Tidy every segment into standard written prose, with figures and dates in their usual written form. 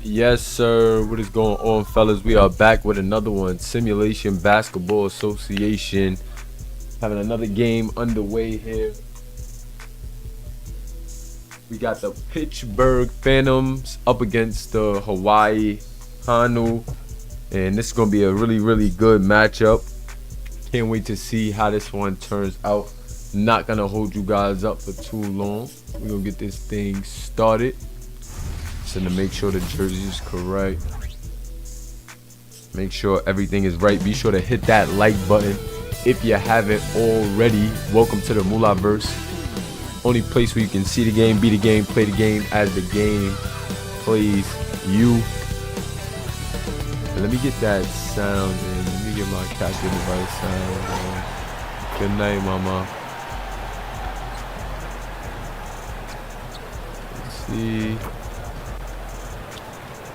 Yes, sir. What is going on, fellas? We are back with another one. Simulation Basketball Association. Having another game underway here. We got the Pittsburgh Phantoms up against the Hawaii Honu. And this is going to be a really, really good matchup. Can't wait to see how this one turns out. Not going to hold you guys up for too long. We're going to get this thing started. So to make sure the jersey is correct. Make sure everything is right. Be sure to hit that like button if you haven't already. Welcome to the Moolahverse. Only place where you can see the game, be the game, play the game as the game plays you. And let me get that sound in. Let me get my capture device sound. Good night, mama. Let's see.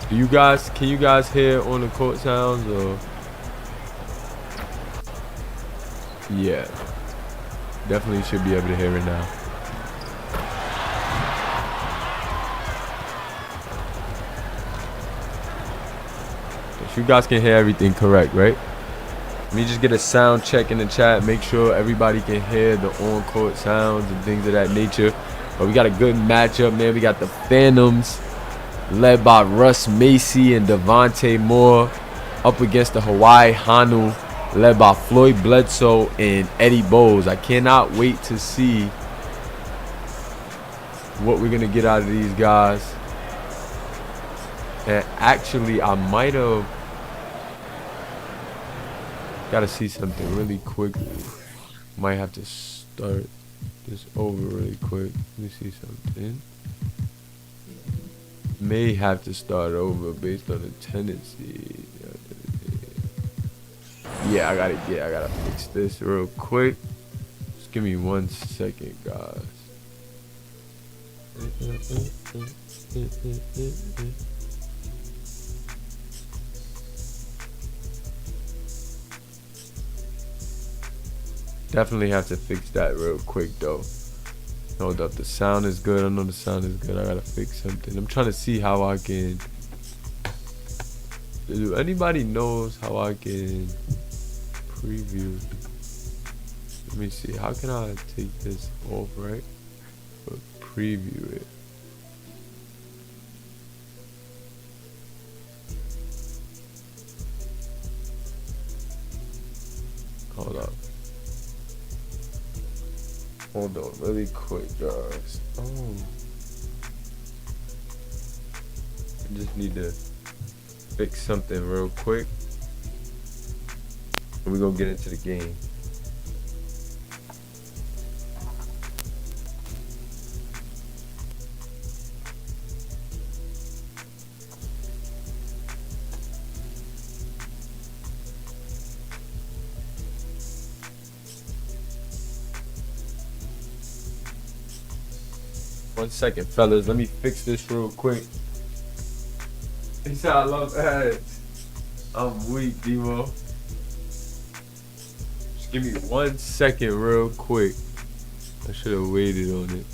Can you guys hear on the court sounds or? Yeah. Definitely should be able to hear it now. You guys can hear everything correct, right? Let me just get a sound check in the chat. Make sure everybody can hear the on-court sounds and things of that nature. But we got a good matchup, man. We got the Phantoms, led by Russ Macy and Devontae Moore, up against the Hawaii Honu, led by Floyd Bledsoe and Eddie Bowles. I cannot wait to see what we're going to get out of these guys. And actually, I might have got to see something really quickly. Might have to start this over really quick. Let me see something. May have to start over based on the tendency. Yeah, I gotta fix this real quick. Just give me 1 second, guys. Definitely have to fix that real quick though. Hold up, the sound is good. I know the sound is good. I gotta fix something. I'm trying to see how I can. Do anybody knows how I can preview? Let me see. How can I take this off, right? But preview it. Hold up. Hold on, really quick, guys. Oh, I just need to fix something real quick, and we're gonna get into the game. One second, fellas. Let me fix this real quick. He said I love ads. I'm weak, Demo. Just give me 1 second real quick. I should have waited on it.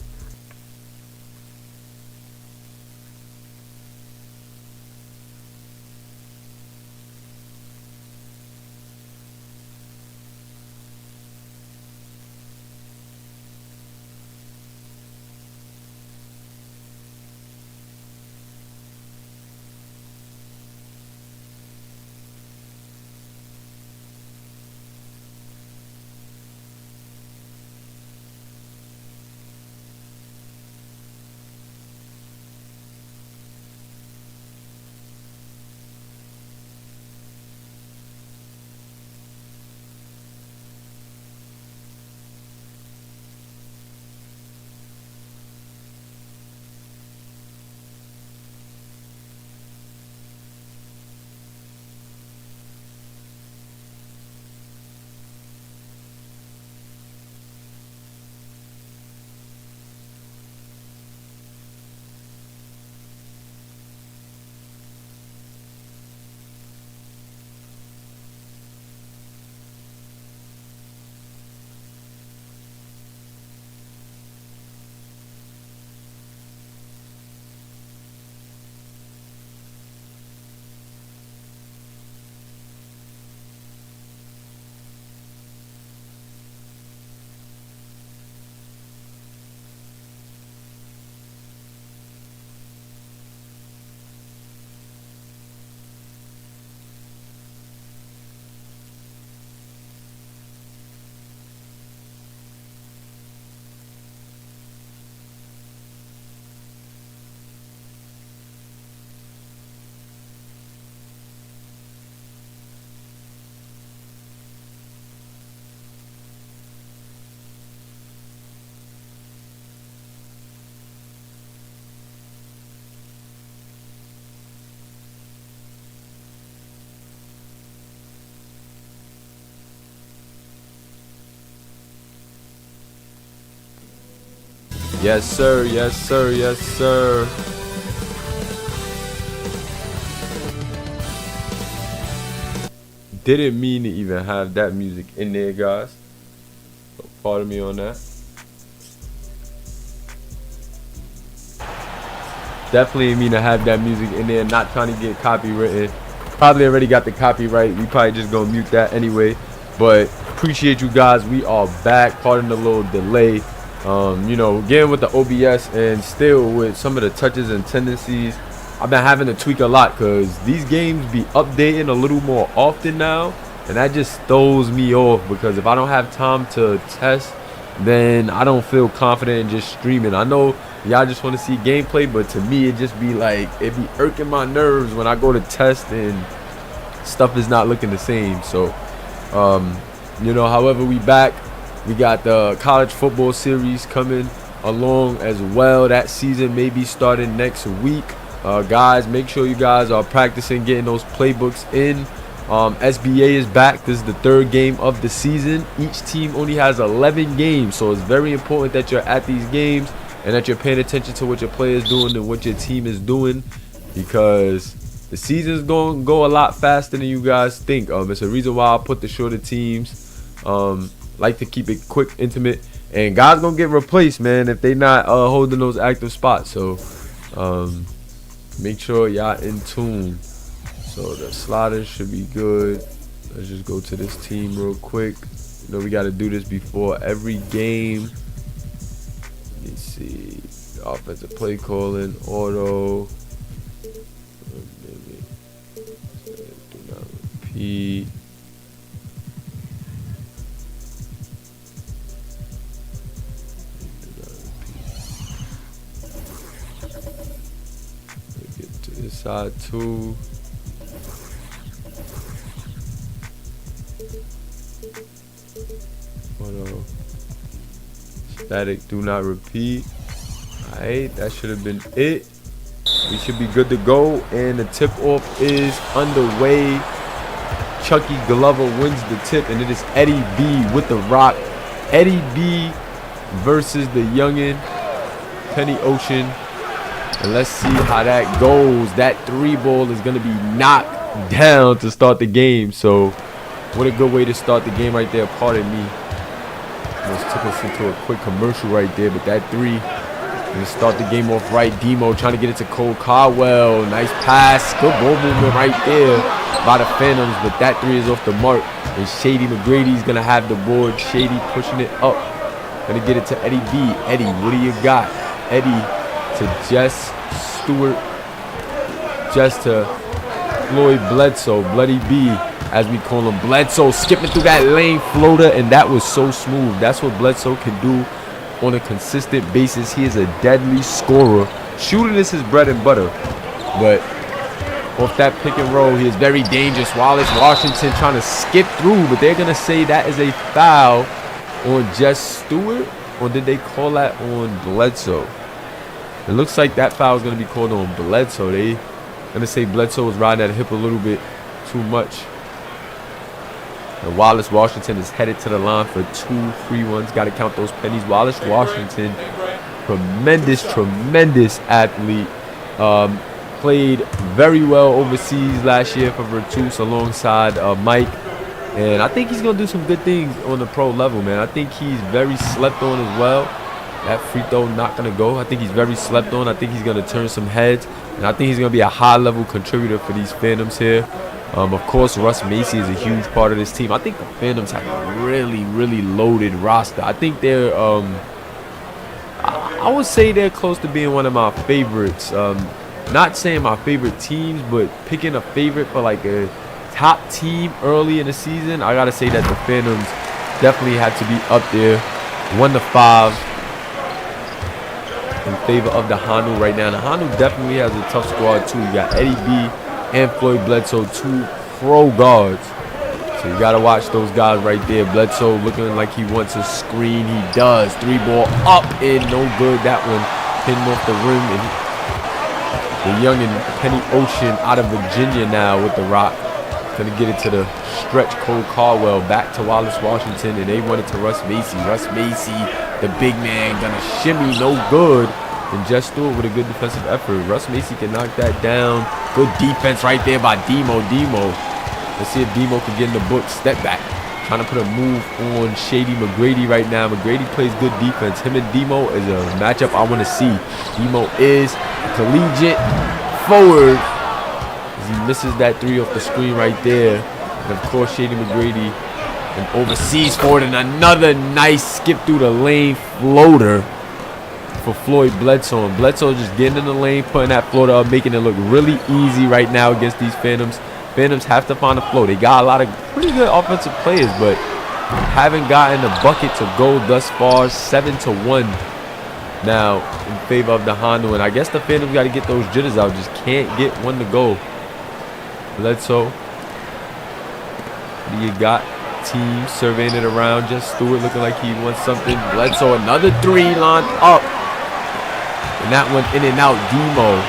Yes, sir. Yes, sir. Yes, sir. Didn't mean to even have that music in there, guys. So pardon me on that. Definitely didn't mean to have that music in there. Not trying to get copywritten. Probably already got the copyright. We probably just gonna mute that anyway. But appreciate you guys. We are back. Pardon the little delay. You know, again with the OBS and still with some of the touches and tendencies, I've been having to tweak a lot because these games be updating a little more often now, and that just throws me off because if I don't have time to test, then I don't feel confident in just streaming. I know y'all just want to see gameplay, but to me it just be like, it be irking my nerves when I go to test and stuff is not looking the same. So you know, however, we back. We got the college football series coming along as well. That season may be starting next week. Guys, make sure you guys are practicing getting those playbooks in. SBA is back. This is the third game of the season. Each team only has 11 games, so it's very important that you're at these games and that you're paying attention to what your players doing and what your team is doing, because the season's going to go a lot faster than you guys think. It's a reason why I put the shorter teams. Like to keep it quick, intimate, and guys gonna get replaced, man, if they not holding those active spots. So make sure y'all in tune. So the sliders should be good. Let's just go to this team real quick. You know, we got to do this before every game. Let me see. Offensive play calling, auto. Do not repeat. This side too. Static, do not repeat. Alright, that should have been it. We should be good to go, and the tip off is underway. Chucky Glover wins the tip, and it is Eddie B with the rock. Eddie B versus the youngin, Penny Ocean. And let's see how that goes. That 3-ball is going to be knocked down to start the game. So, what a good way to start the game right there. Pardon me. Almost took us into a quick commercial right there. But that 3 going to start the game off right. Demo trying to get it to Cole Caldwell. Nice pass. Good ball movement right there by the Phantoms. But that 3 is off the mark. And Shady McGrady's going to have the board. Shady pushing it up. Going to get it to Eddie B. Eddie, what do you got? Eddie to Jess Stewart, Jess to Floyd Bledsoe, Bloody B as we call him. Bledsoe skipping through that lane floater, and that was so smooth. That's what Bledsoe can do on a consistent basis. He is a deadly scorer. Shooting is his bread and butter, but off that pick and roll, he is very dangerous. Wallace Washington trying to skip through, but they're going to say that is a foul on Jess Stewart, or did they call that on Bledsoe? It looks like that foul is going to be called on Bledsoe. They going to say Bledsoe was riding that hip a little bit too much. And Wallace Washington is headed to the line for 2 free ones. Got to count those pennies. Wallace Washington, tremendous athlete. Played very well overseas last year for Virtus alongside Mike. And I think he's going to do some good things on the pro level, man. I think he's very slept on as well. That free throw not going to go. I think he's very slept on. I think he's going to turn some heads. And I think he's going to be a high-level contributor for these Phantoms here. Of course, Russ Macy is a huge part of this team. I think the Phantoms have a really loaded roster. I think they're, I would say they're close to being one of my favorites. Not saying my favorite teams, but picking a favorite for like a top team early in the season, I got to say that the Phantoms definitely had to be up there. 1-5. In favor of the Honu right now. The Honu definitely has a tough squad too. You got Eddie B and Floyd Bledsoe, 2 pro guards. So you got to watch those guys right there. Bledsoe looking like he wants a screen. He does. 3-ball up and no good. That one hitting off the rim. And the youngin' Penny Ocean out of Virginia now with the rock. Gonna get it to the stretch. Cole Caldwell back to Wallace Washington, and they want it to Russ Macy. Russ Macy, the big man, gonna shimmy, no good. And Jess Stewart with a good defensive effort. Russ Macy can knock that down. Good defense right there by Demo. Let's see if Demo can get in the book. Step back. Trying to put a move on Shady McGrady right now. McGrady plays good defense. Him and Demo is a matchup I want to see. Demo is collegiate forward. He misses that three off the screen right there. And of course, Shady McGrady, an overseas forward, and another nice skip through the lane floater for Floyd Bledsoe. And Bledsoe just getting in the lane, putting that floater up, making it look really easy right now against these Phantoms. Phantoms have to find a flow. They got a lot of pretty good offensive players, but haven't gotten the bucket to go thus far. 7-1 now in favor of the Honu. And I guess the Phantoms got to get those jitters out. Just can't get one to go. Bledsoe. What do you got? Team surveying it around. Just Stewart looking like he wants something. Bledsoe, another three lined up. And that one in and out. Demo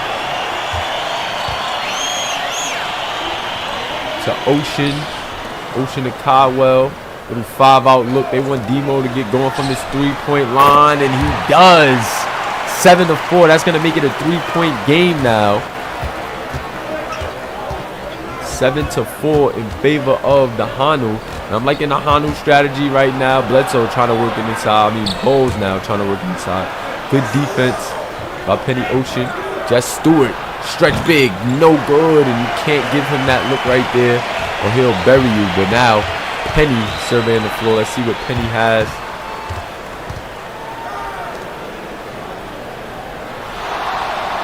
to Ocean to Caldwell. Little 5-out look. They want Demo to get going from his 3-point line, and he does. 7-4. That's going to make it a 3-point game now. 7-4 in favor of the Honu. And I'm liking the Honu strategy right now. Bledsoe trying to work it inside. Bowles now trying to work it inside. Good defense by Penny Ocean. Jess Stewart, stretch big, no good, and you can't give him that look right there or he'll bury you. But now Penny surveying the floor. Let's see what Penny has.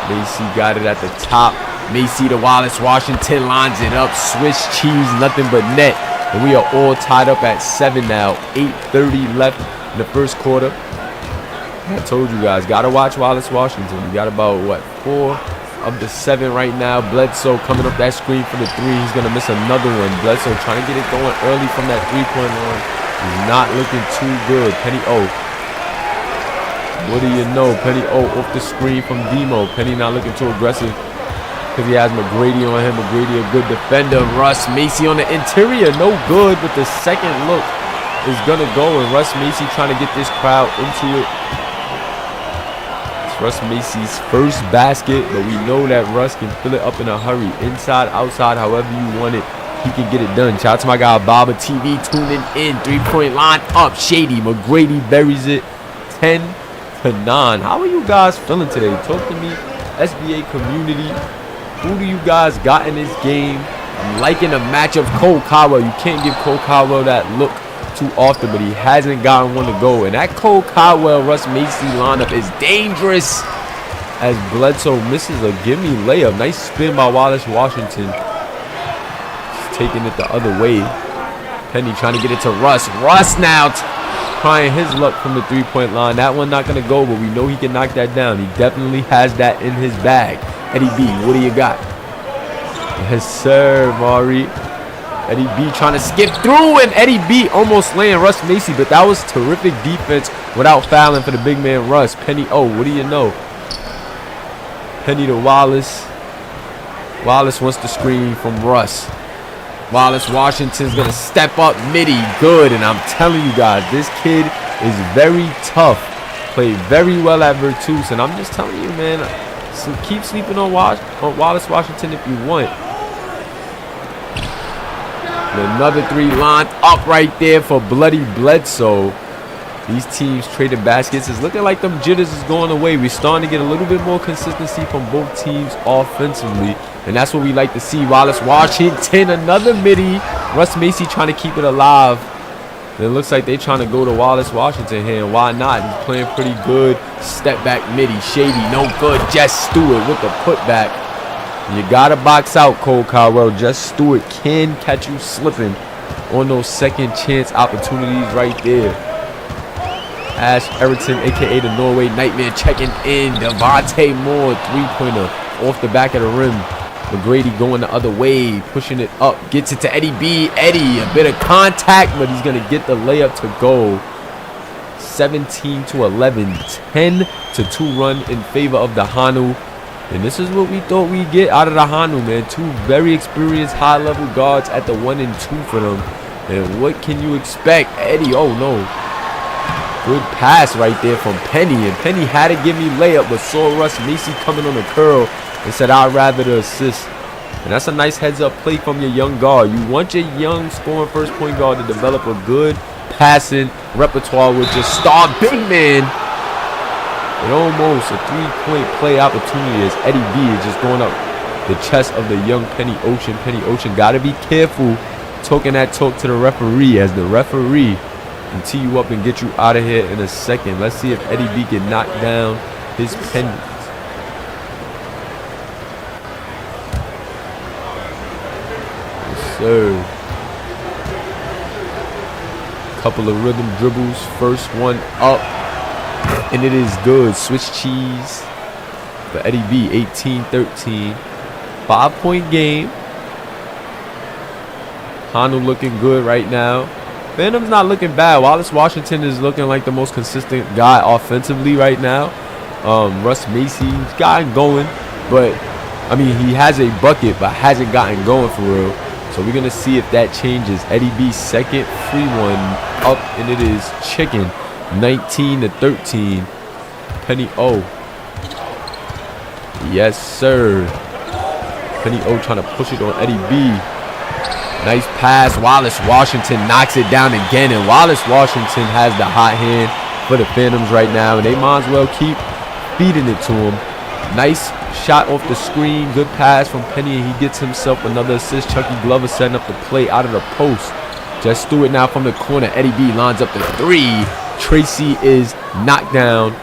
Macy got it at the top. Macy to Wallace Washington, lines it up. Swiss cheese, nothing but net. And we are all tied up at 7 now. 8:30 left in the first quarter. I told you guys, gotta watch Wallace Washington. We got about, what, 4 of the 7 right now. Bledsoe coming up that screen for the 3. He's gonna miss another one. Bledsoe trying to get it going early from that 3-point line. He's not looking too good. Penny O. What do you know? Penny O off the screen from Demo. Penny not looking too aggressive because he has McGrady on him. McGrady a good defender. Russ Macy on the interior. No good, but the second look is going to go. And Russ Macy trying to get this crowd into it. It's Russ Macy's first basket, but we know that Russ can fill it up in a hurry. Inside, outside, however you want it, he can get it done. Shout out to my guy, Baba TV, tuning in. 3-point line up. Shady. McGrady buries it. 10-9. How are you guys feeling today? Talk to me, SBA community. Who do you guys got in this game? I'm liking the matchup. Cole Caldwell. You can't give Cole Caldwell that look too often, but he hasn't gotten one to go. And that Cole Caldwell Russ Macy lineup is dangerous as Bledsoe misses a gimme layup. Nice spin by Wallace Washington. Just taking it the other way. Penny trying to get it to Russ. Russ now trying his luck from the 3-point line. That one not going to go, but we know he can knock that down. He definitely has that in his bag. Eddie B, what do you got? Yes, sir, Mari. Eddie B trying to skip through, and Eddie B almost laying Russ Macy, but that was terrific defense without fouling for the big man Russ. Penny O, what do you know? Penny to Wallace. Wallace wants the screen from Russ. Wallace Washington's going to step up midi. Good. And I'm telling you guys, this kid is very tough. Played very well at Virtus. And I'm just telling you, man, so keep sleeping on Wallace Washington if you want. And another 3 lined up right there for Bloody Bledsoe. These teams trading baskets. It's looking like them jitters is going away. We're starting to get a little bit more consistency from both teams offensively. And that's what we like to see. Wallace Washington, another midi. Russ Macy trying to keep it alive. And it looks like they're trying to go to Wallace Washington here. And why not? He's playing pretty good. Step back midi. Shady, no good. Jess Stewart with the putback. You got to box out Cole Caldwell. Jess Stewart can catch you slipping on those second chance opportunities right there. Ash Erickson, a.k.a. the Norway Nightmare, checking in. Devontae Moore, 3-pointer off the back of the rim. McGrady going the other way, pushing it up, gets it to Eddie B. Eddie, a bit of contact, but he's going to get the layup to go. 17-11, 10-2 run in favor of the Honu. And this is what we thought we'd get out of the Honu, man. Two very experienced high-level guards at the 1 and 2 for them. And what can you expect? Eddie, oh no. Good pass right there from Penny. And Penny had to give me layup, but saw Russ Macy coming on the curl and said, I'd rather the assist. And that's a nice heads-up play from your young guard. You want your young scoring first point guard to develop a good passing repertoire with your star big man. And almost a three-point play opportunity as Eddie B is just going up the chest of the young Penny Ocean. Penny Ocean got to be careful talking that talk to the referee, as the referee can tee you up and get you out of here in a second. Let's see if Eddie B can knock down his pennies. Yes, sir. Couple of rhythm dribbles. First one up. And it is good. Swiss cheese for Eddie B. 18-13. 5-point game. Honu looking good right now. Phantom's not looking bad. Wallace Washington is looking like the most consistent guy offensively right now. Russ Macy's gotten going, but I mean, he has a bucket, but hasn't gotten going for real. So we're gonna see if that changes. Eddie B's second free one up, and it is chicken. 19-13. Penny O. Yes, sir. Penny O trying to push it on Eddie B. Nice pass. Wallace Washington knocks it down again. And Wallace Washington has the hot hand for the Phantoms right now. And they might as well keep feeding it to him. Nice shot off the screen. Good pass from Penny. And he gets himself another assist. Chucky Glover setting up the play out of the post. Just threw it now from the corner. Eddie B lines up the three. Tracy is knocked down.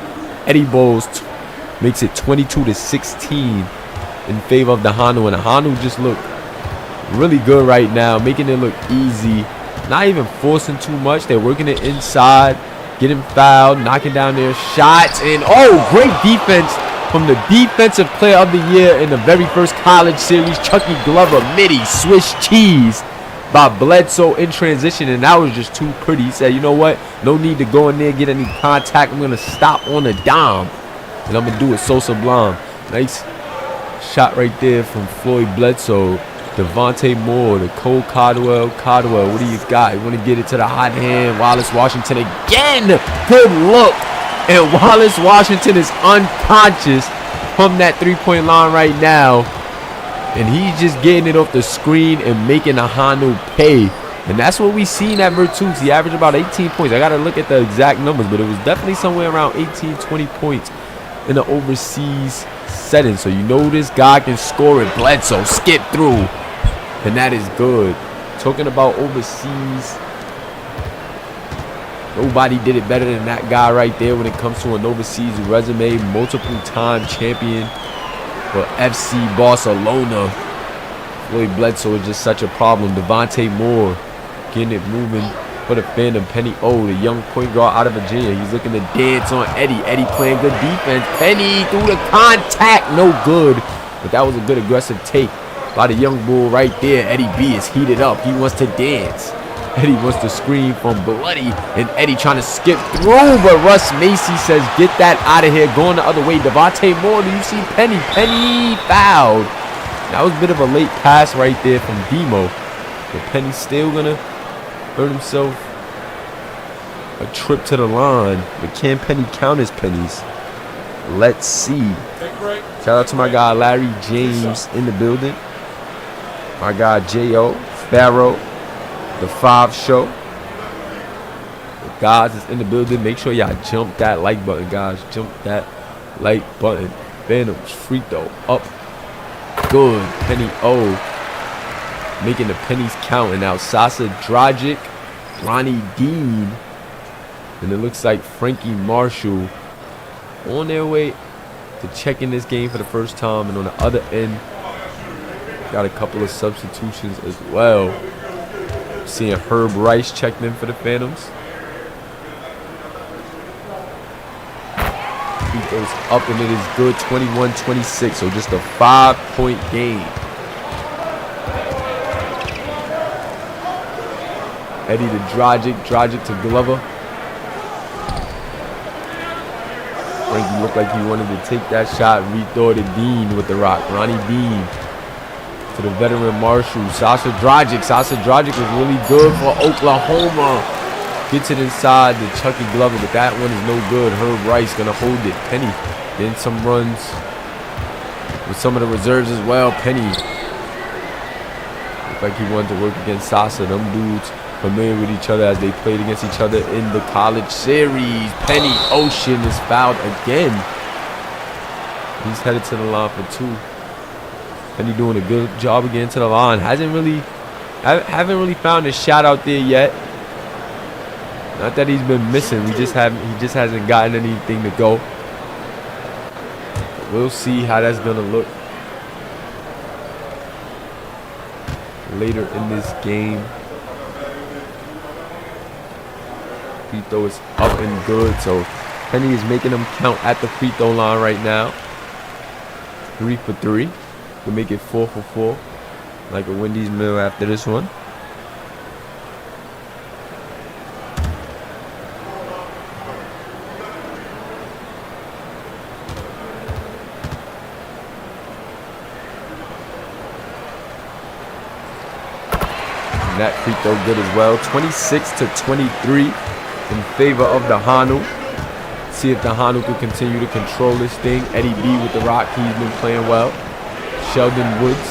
Eddie Bowles makes it 22-16 in favor of the Honu. And the Honu just look really good right now, making it look easy. Not even forcing too much. They're working it inside, getting fouled, knocking down their shots. And oh, great defense from the defensive player of the year in the very first college series, Chucky Glover. Midi Swiss cheese by Bledsoe in transition, and that was just too pretty. He said, you know what, no need to go in there, get any contact. I'm gonna stop on the dime, and I'm gonna do it so sublime. Nice shot right there from Floyd Bledsoe. Devontae Moore, the Cole Caldwell, what do you got? You want to get it to the hot hand. Wallace Washington again. Good look. And Wallace Washington is unconscious from that three-point line right now. And he's just getting it off the screen and making the Honu pay. And that's what we seen at Virtus. He averaged about 18 points. I got to look at the exact numbers, but it was definitely somewhere around 18, 20 points in the overseas setting. So you know this guy can score it. Bledsoe skip through. And that is good. Talking about overseas, nobody did it better than that guy right there when it comes to an overseas resume. Multiple-time champion for FC Barcelona. Floyd Bledsoe is just such a problem. Devontae Moore getting it moving for the Phantom. Penny O, the young point guard out of Virginia. He's looking to dance on Eddie. Eddie playing good defense. Penny through the contact. No good. But that was a good aggressive take by the young bull right there. Eddie B is heated up. He wants to dance. Eddie wants to scream from Bloody, and Eddie trying to skip through, but Russ Macy says, get that out of here. Going the other way. Devontae Moore, do you see Penny? Penny fouled. That was a bit of a late pass right there from Demo. But Penny's still going to earn himself a trip to the line. But can Penny count his pennies? Let's see. Shout out to my guy Larry James in the building. My guy J.O. Farrow, the 5 show. The guys is in the building. Make sure y'all jump that like button, guys. Jump that like button. Phantoms free throw up. Good. Penny O. Making the pennies count. And now Sasa Dragic, Ronnie Dean, and it looks like Frankie Marshall on their way to checking this game for the first time. And on the other end, got a couple of substitutions as well. Seeing Herb Rice checked in for the Phantoms. He goes up and it is good. 21-26. So just a 5-point game. Eddie to Dragic. Dragic to Glover. Frankie looked like he wanted to take that shot. Rethrow to Dean with the rock. Ronnie Dean to the veteran Marshall. Sasha Dragic. Sasha Dragic was really good for Oklahoma. Gets it inside to Chucky Glover, but that one is no good. Herb Rice gonna hold it. Penny getting some runs with some of the reserves as well. Penny looked like he wanted to work against Sasha. Them dudes familiar with each other as they played against each other in the college series. Penny Ocean is fouled again. He's headed to the line for 2. Penny doing a good job of getting to the line. Haven't really found a shot out there yet. Not that he's been missing. He just hasn't gotten anything to go. We'll see how that's gonna look later in this game. Free throw is up and good, so Penny is making them count at the free throw line right now. 3 for 3. We'll make it 4 for 4, like a Wendy's meal after this one. That free throw good as well. 26-23 in favor of the Honu. See if the Honu can continue to control this thing. Eddie B with the rock. He's been playing well. Sheldon Woods.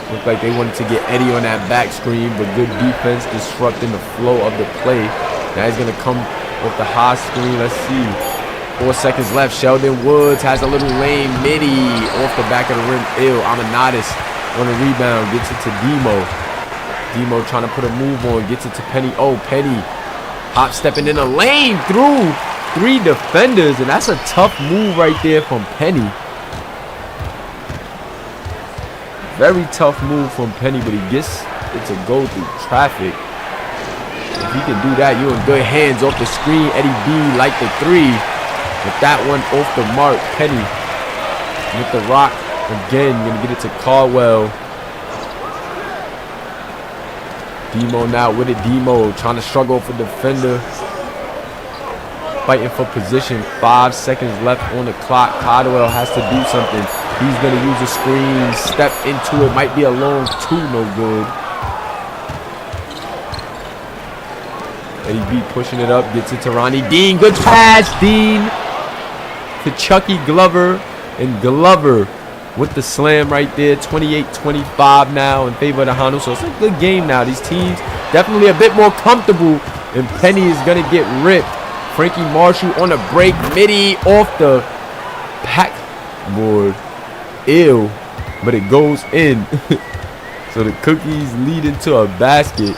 Looked like they wanted to get Eddie on that back screen, but good defense disrupting the flow of the play. Now he's going to come with the high screen. Let's see. 4 seconds left. Sheldon Woods has a little lane midi off the back of the rim. Amanadis on a rebound, gets it to Demo. Demo trying to put a move on, gets it to Penny. Oh, Penny hop stepping in the lane through 3 defenders, and that's a tough move right there from Penny. Very tough move from Penny, but he gets it to go through traffic. If he can do that, you're in good hands off the screen. Eddie B like the 3, but that one off the mark. Penny with the rock. Again, gonna get it to Caldwell. Demo now with it. Demo trying to struggle for defender. Fighting for position. 5 seconds left on the clock. Caldwell has to do something. He's gonna use a screen. Step into it. Might be a long 2. No good. Eddie B pushing it up. Gets it to Ronnie Dean. Good pass. Dean to Chucky Glover. And Glover with the slam right there. 28-25 now in favor of the Honu. So it's a good game now. These teams definitely a bit more comfortable. And Penny is going to get ripped. Frankie Marshall on a break. Midi off the backboard. Ew. But it goes in. So the Cookies lead into a basket.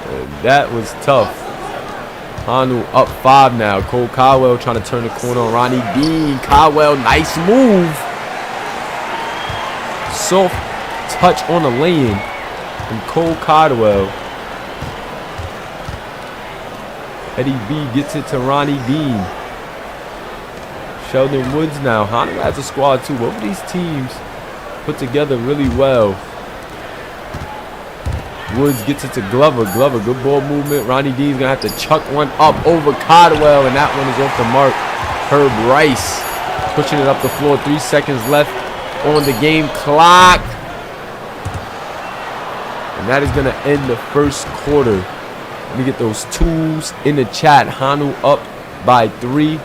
And that was tough. Honu up 5 now. Cole Caldwell trying to turn the corner on Ronnie Dean. Caldwell, nice move. Soft touch on the lane from Cole Caldwell. Eddie B gets it to Ronnie Dean. Sheldon Woods now. Honu has a squad too. Both of these teams put together really well. Woods gets it to Glover. Glover, good ball movement. Ronnie Dean's going to have to chuck one up over Caldwell, and that one is off the mark. Herb Rice pushing it up the floor. 3 seconds left on the game clock. And that is going to end the first quarter. Let me get those twos in the chat. Honu up by 3.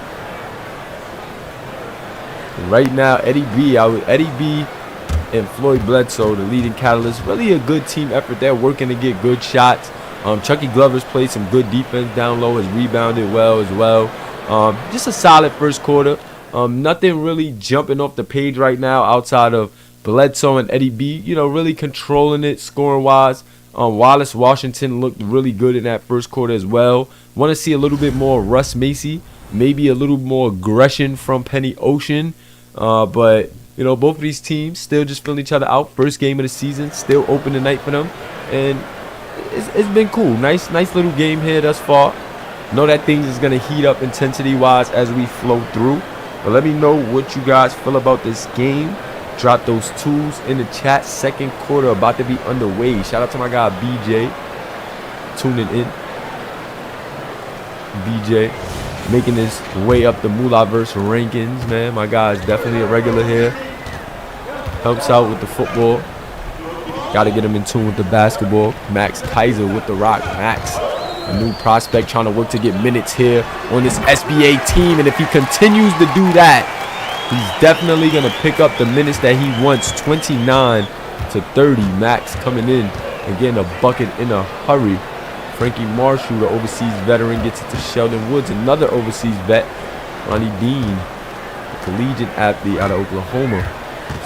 And right now, Eddie B and Floyd Bledsoe, the leading catalyst. Really a good team effort. They're working to get good shots. Chucky Glover's played some good defense down low. Has rebounded well as well. Just a solid first quarter. Nothing really jumping off the page right now outside of Bledsoe and Eddie B. You know, really controlling it scoring-wise. Wallace Washington looked really good in that first quarter as well. Want to see a little bit more Russ Macy. Maybe a little more aggression from Penny Ocean. But, you know, both of these teams still just filling each other out. First game of the season. Still open tonight for them. And it's been cool. Nice little game here thus far. Know that things is going to heat up intensity-wise as we flow through. But let me know what you guys feel about this game. Drop those twos in the chat. Second quarter about to be underway. Shout out to my guy BJ tuning in. BJ making his way up the Moolahverse rankings, man. My guy is definitely a regular here. Helps out with the football. Got to get him in tune with the basketball. Max Kaiser with the rock. Max, a new prospect trying to work to get minutes here on this SBA team. And if he continues to do that, he's definitely going to pick up the minutes that he wants. 29 to 30. Max coming in and getting a bucket in a hurry. Frankie Marshall, the overseas veteran, gets it to Sheldon Woods, another overseas vet. Ronnie Dean, a collegiate athlete out of Oklahoma.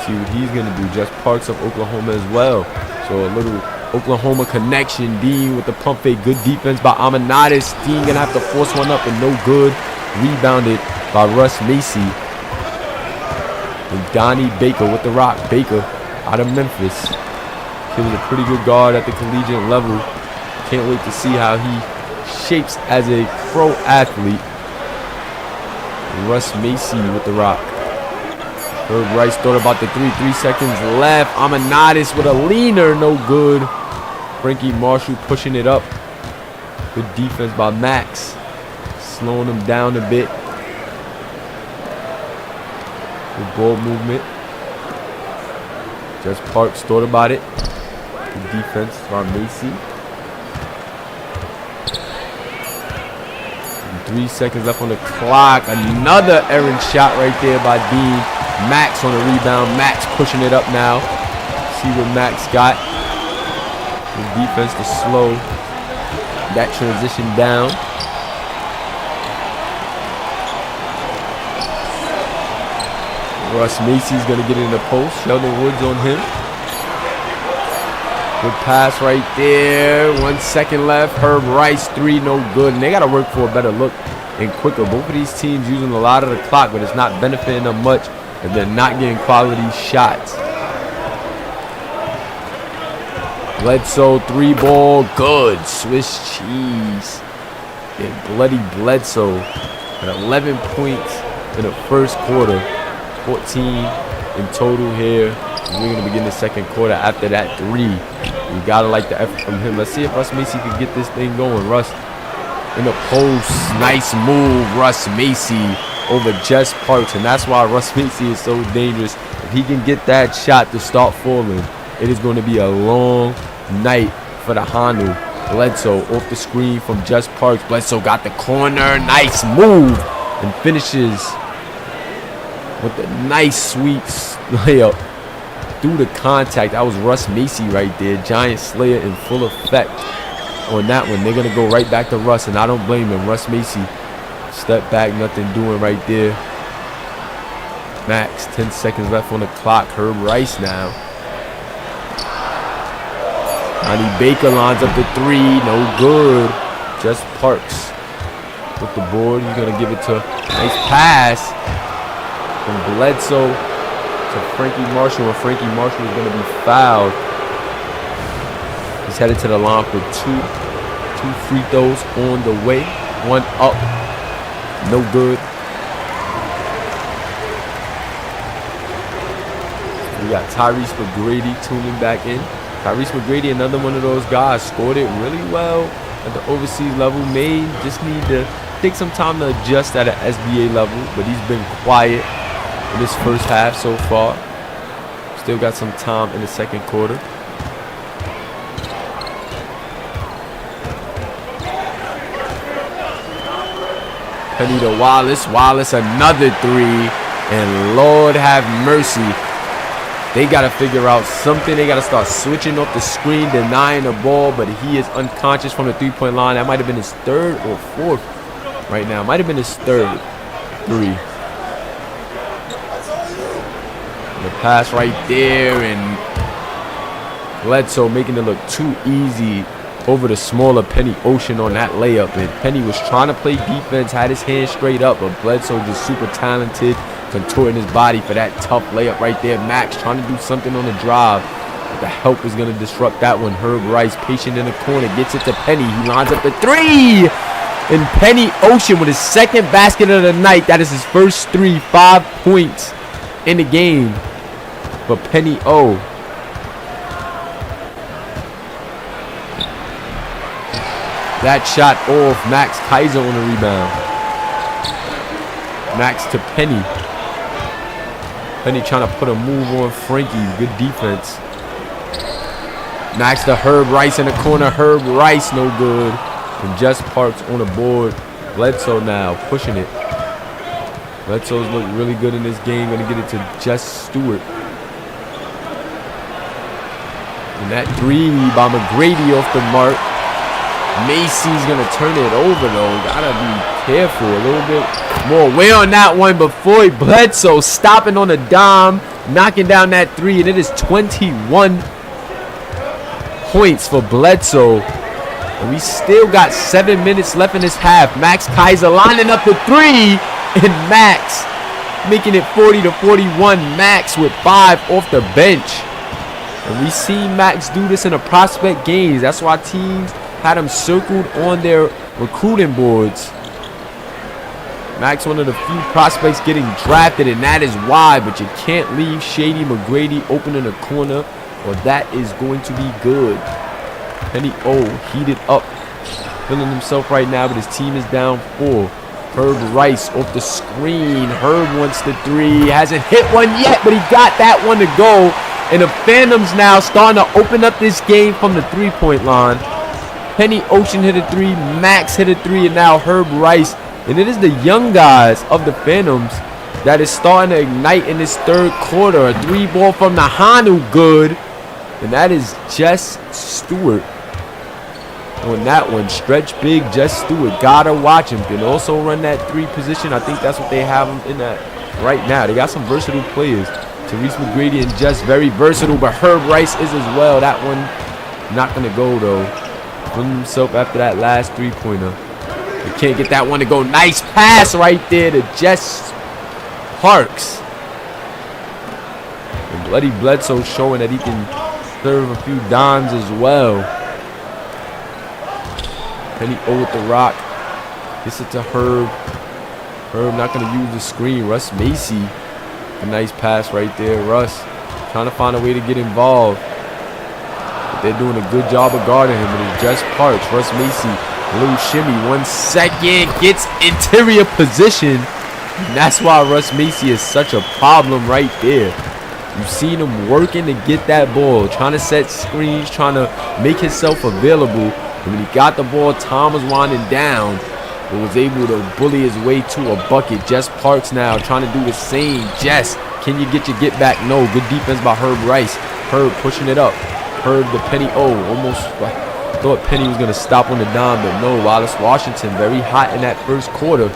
See what he's going to do. Just Parks of Oklahoma as well. So a little Oklahoma connection. Dean with the pump fake. Good defense by Amanadis. Dean going to have to force one up and no good. Rebounded by Russ Macy. And Donnie Baker with the rock. Baker out of Memphis. Kid is a pretty good guard at the collegiate level. Can't wait to see how he shapes as a pro athlete. Russ Macy with the rock. Herb Rice thought about the 3 seconds left. Amanadis with a leaner, no good. Frankie Marshall pushing it up. Good defense by Max. Slowing him down a bit. Good ball movement. Just Parks thought about it. Good defense by Macy. 3 seconds left on the clock. Another errant shot right there by Dean. Max on the rebound. Max pushing it up now. See what Max got. The defense to slow that transition down. Russ Macy's going to get in the post. Sheldon Woods on him. Good pass right there. 1 second left. Herb Rice, 3, no good. And they got to work for a better look and quicker. Both of these teams using a lot of the clock, but it's not benefiting them much. And they're not getting quality shots. Bledsoe, 3-ball, good. Swiss cheese. And bloody Bledsoe at 11 points in the first quarter. 14 in total here. We're going to begin the second quarter after that 3. You got to like the effort from him. Let's see if Russ Macy can get this thing going. Russ in the post. Nice move. Russ Macy over Jess Parks, and that's why Russ Macy is so dangerous. If he can get that shot to start falling, it is going to be a long night for the Honu. Bledsoe off the screen from Jess Parks. Bledsoe got the corner. Nice move. And finishes with a nice sweet layup through the contact. That was Russ Macy right there. Giant Slayer in full effect on that one. They're going to go right back to Russ, and I don't blame him. Russ Macy, step back, nothing doing right there. Max, 10 seconds left on the clock. Herb Rice now. Donnie Baker lines up the 3, no good. Just Parks with the board. He's going to give it to, nice pass from Bledsoe to Frankie Marshall, and Frankie Marshall is going to be fouled. He's headed to the line for two free throws on the way. One up. No good. We got Tyrese McGrady tuning back in. Tyrese McGrady, another one of those guys, scored it really well at the overseas level. May just need to take some time to adjust at an SBA level, but he's been quiet in this first half so far. Still got some time in the second quarter. Penny to Wallace. Wallace, another 3. And Lord have mercy. They got to figure out something. They got to start switching off the screen, denying the ball. But he is unconscious from the 3-point line. That might have been his 3rd or 4th right now. Might have been his 3rd 3. The pass right there. And Bledsoe making it look too easy over the smaller Penny Ocean on that layup. And Penny was trying to play defense, had his hand straight up, but Bledsoe just super talented, contorting his body for that tough layup right there. Max trying to do something on the drive, but the help is going to disrupt that one. Herb Rice, patient in the corner, gets it to Penny. He lines up the 3. And Penny Ocean with his 2nd basket of the night. That is his first 3, 5 points in the game for Penny O. That shot off. Max Kaiser on the rebound. Max to Penny. Penny trying to put a move on Frankie. Good defense. Max to Herb Rice in the corner. Herb Rice, no good. And Jess Parks on the board. Bledsoe now pushing it. Bledsoe's look really good in this game. Gonna get it to Jess Stewart. And that three by McGrady off the mark. Macy's gonna turn it over though. Gotta be careful a little bit more. Way on that one before Bledsoe stopping on a dime, knocking down that three, and it is 21 points for Bledsoe. And we still got 7 minutes left in this half. Max Kaiser lining up the three, and Max making it 40-41. Max with 5 off the bench. And we seen Max do this in the prospect games. That's why teams had him circled on their recruiting boards. Max, one of the few prospects getting drafted, and that is why. But you can't leave Shady McGrady open in the corner, or that is going to be good. Penny O heated up, feeling himself right now, but his team is down 4. Herb Rice off the screen. Herb wants the three. Hasn't hit one yet, but he got that one to go. And the Phantoms now starting to open up this game from the three-point line. Penny Ocean hit a three. Max hit a three. And now Herb Rice. And it is the young guys of the Phantoms that is starting to ignite in this third quarter. A three ball from the Honu, good. And that is Jess Stewart. On that one, stretch big, Jess Stewart. Gotta watch him. Can also run that three position. I think that's what they have him in that right now. They got some versatile players. Therese McGrady and Jess very versatile, but Herb Rice is as well. That one not gonna go though. Pulling himself after that last three-pointer. He can't get that one to go. Nice pass right there to Jess Parks. And Bloody Bledsoe showing that he can serve a few dimes as well. Penny O with the rock. Gets it to Herb. Herb not going to use the screen. Russ Macy. A nice pass right there. Russ trying to find a way to get involved. But they're doing a good job of guarding him. But it's Jess Parks. Russ Macy. A little shimmy. 1 second. Gets interior position. And that's why Russ Macy is such a problem right there. You've seen him working to get that ball. Trying to set screens. Trying to make himself available. And when he got the ball, Tom was winding down. But was able to bully his way to a bucket. Jess Parks now trying to do the same. Jess, can you get your get back? No. Good defense by Herb Rice. Herb pushing it up. Herb the Penny O. Almost thought Penny was going to stop on the dime, but no. Wallace Washington very hot in that first quarter.